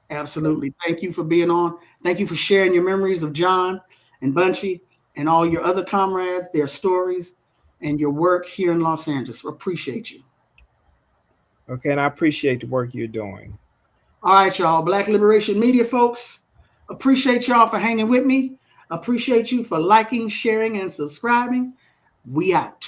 [SPEAKER 13] Absolutely. Thank you for being on. Thank you for sharing your memories of John and Bunchy and all your other comrades, their stories, and your work here in Los Angeles. Appreciate you.
[SPEAKER 14] Okay, and I appreciate the work you're doing.
[SPEAKER 13] All right, y'all. Black Liberation Media folks, appreciate y'all for hanging with me. Appreciate you for liking, sharing, and subscribing. We out.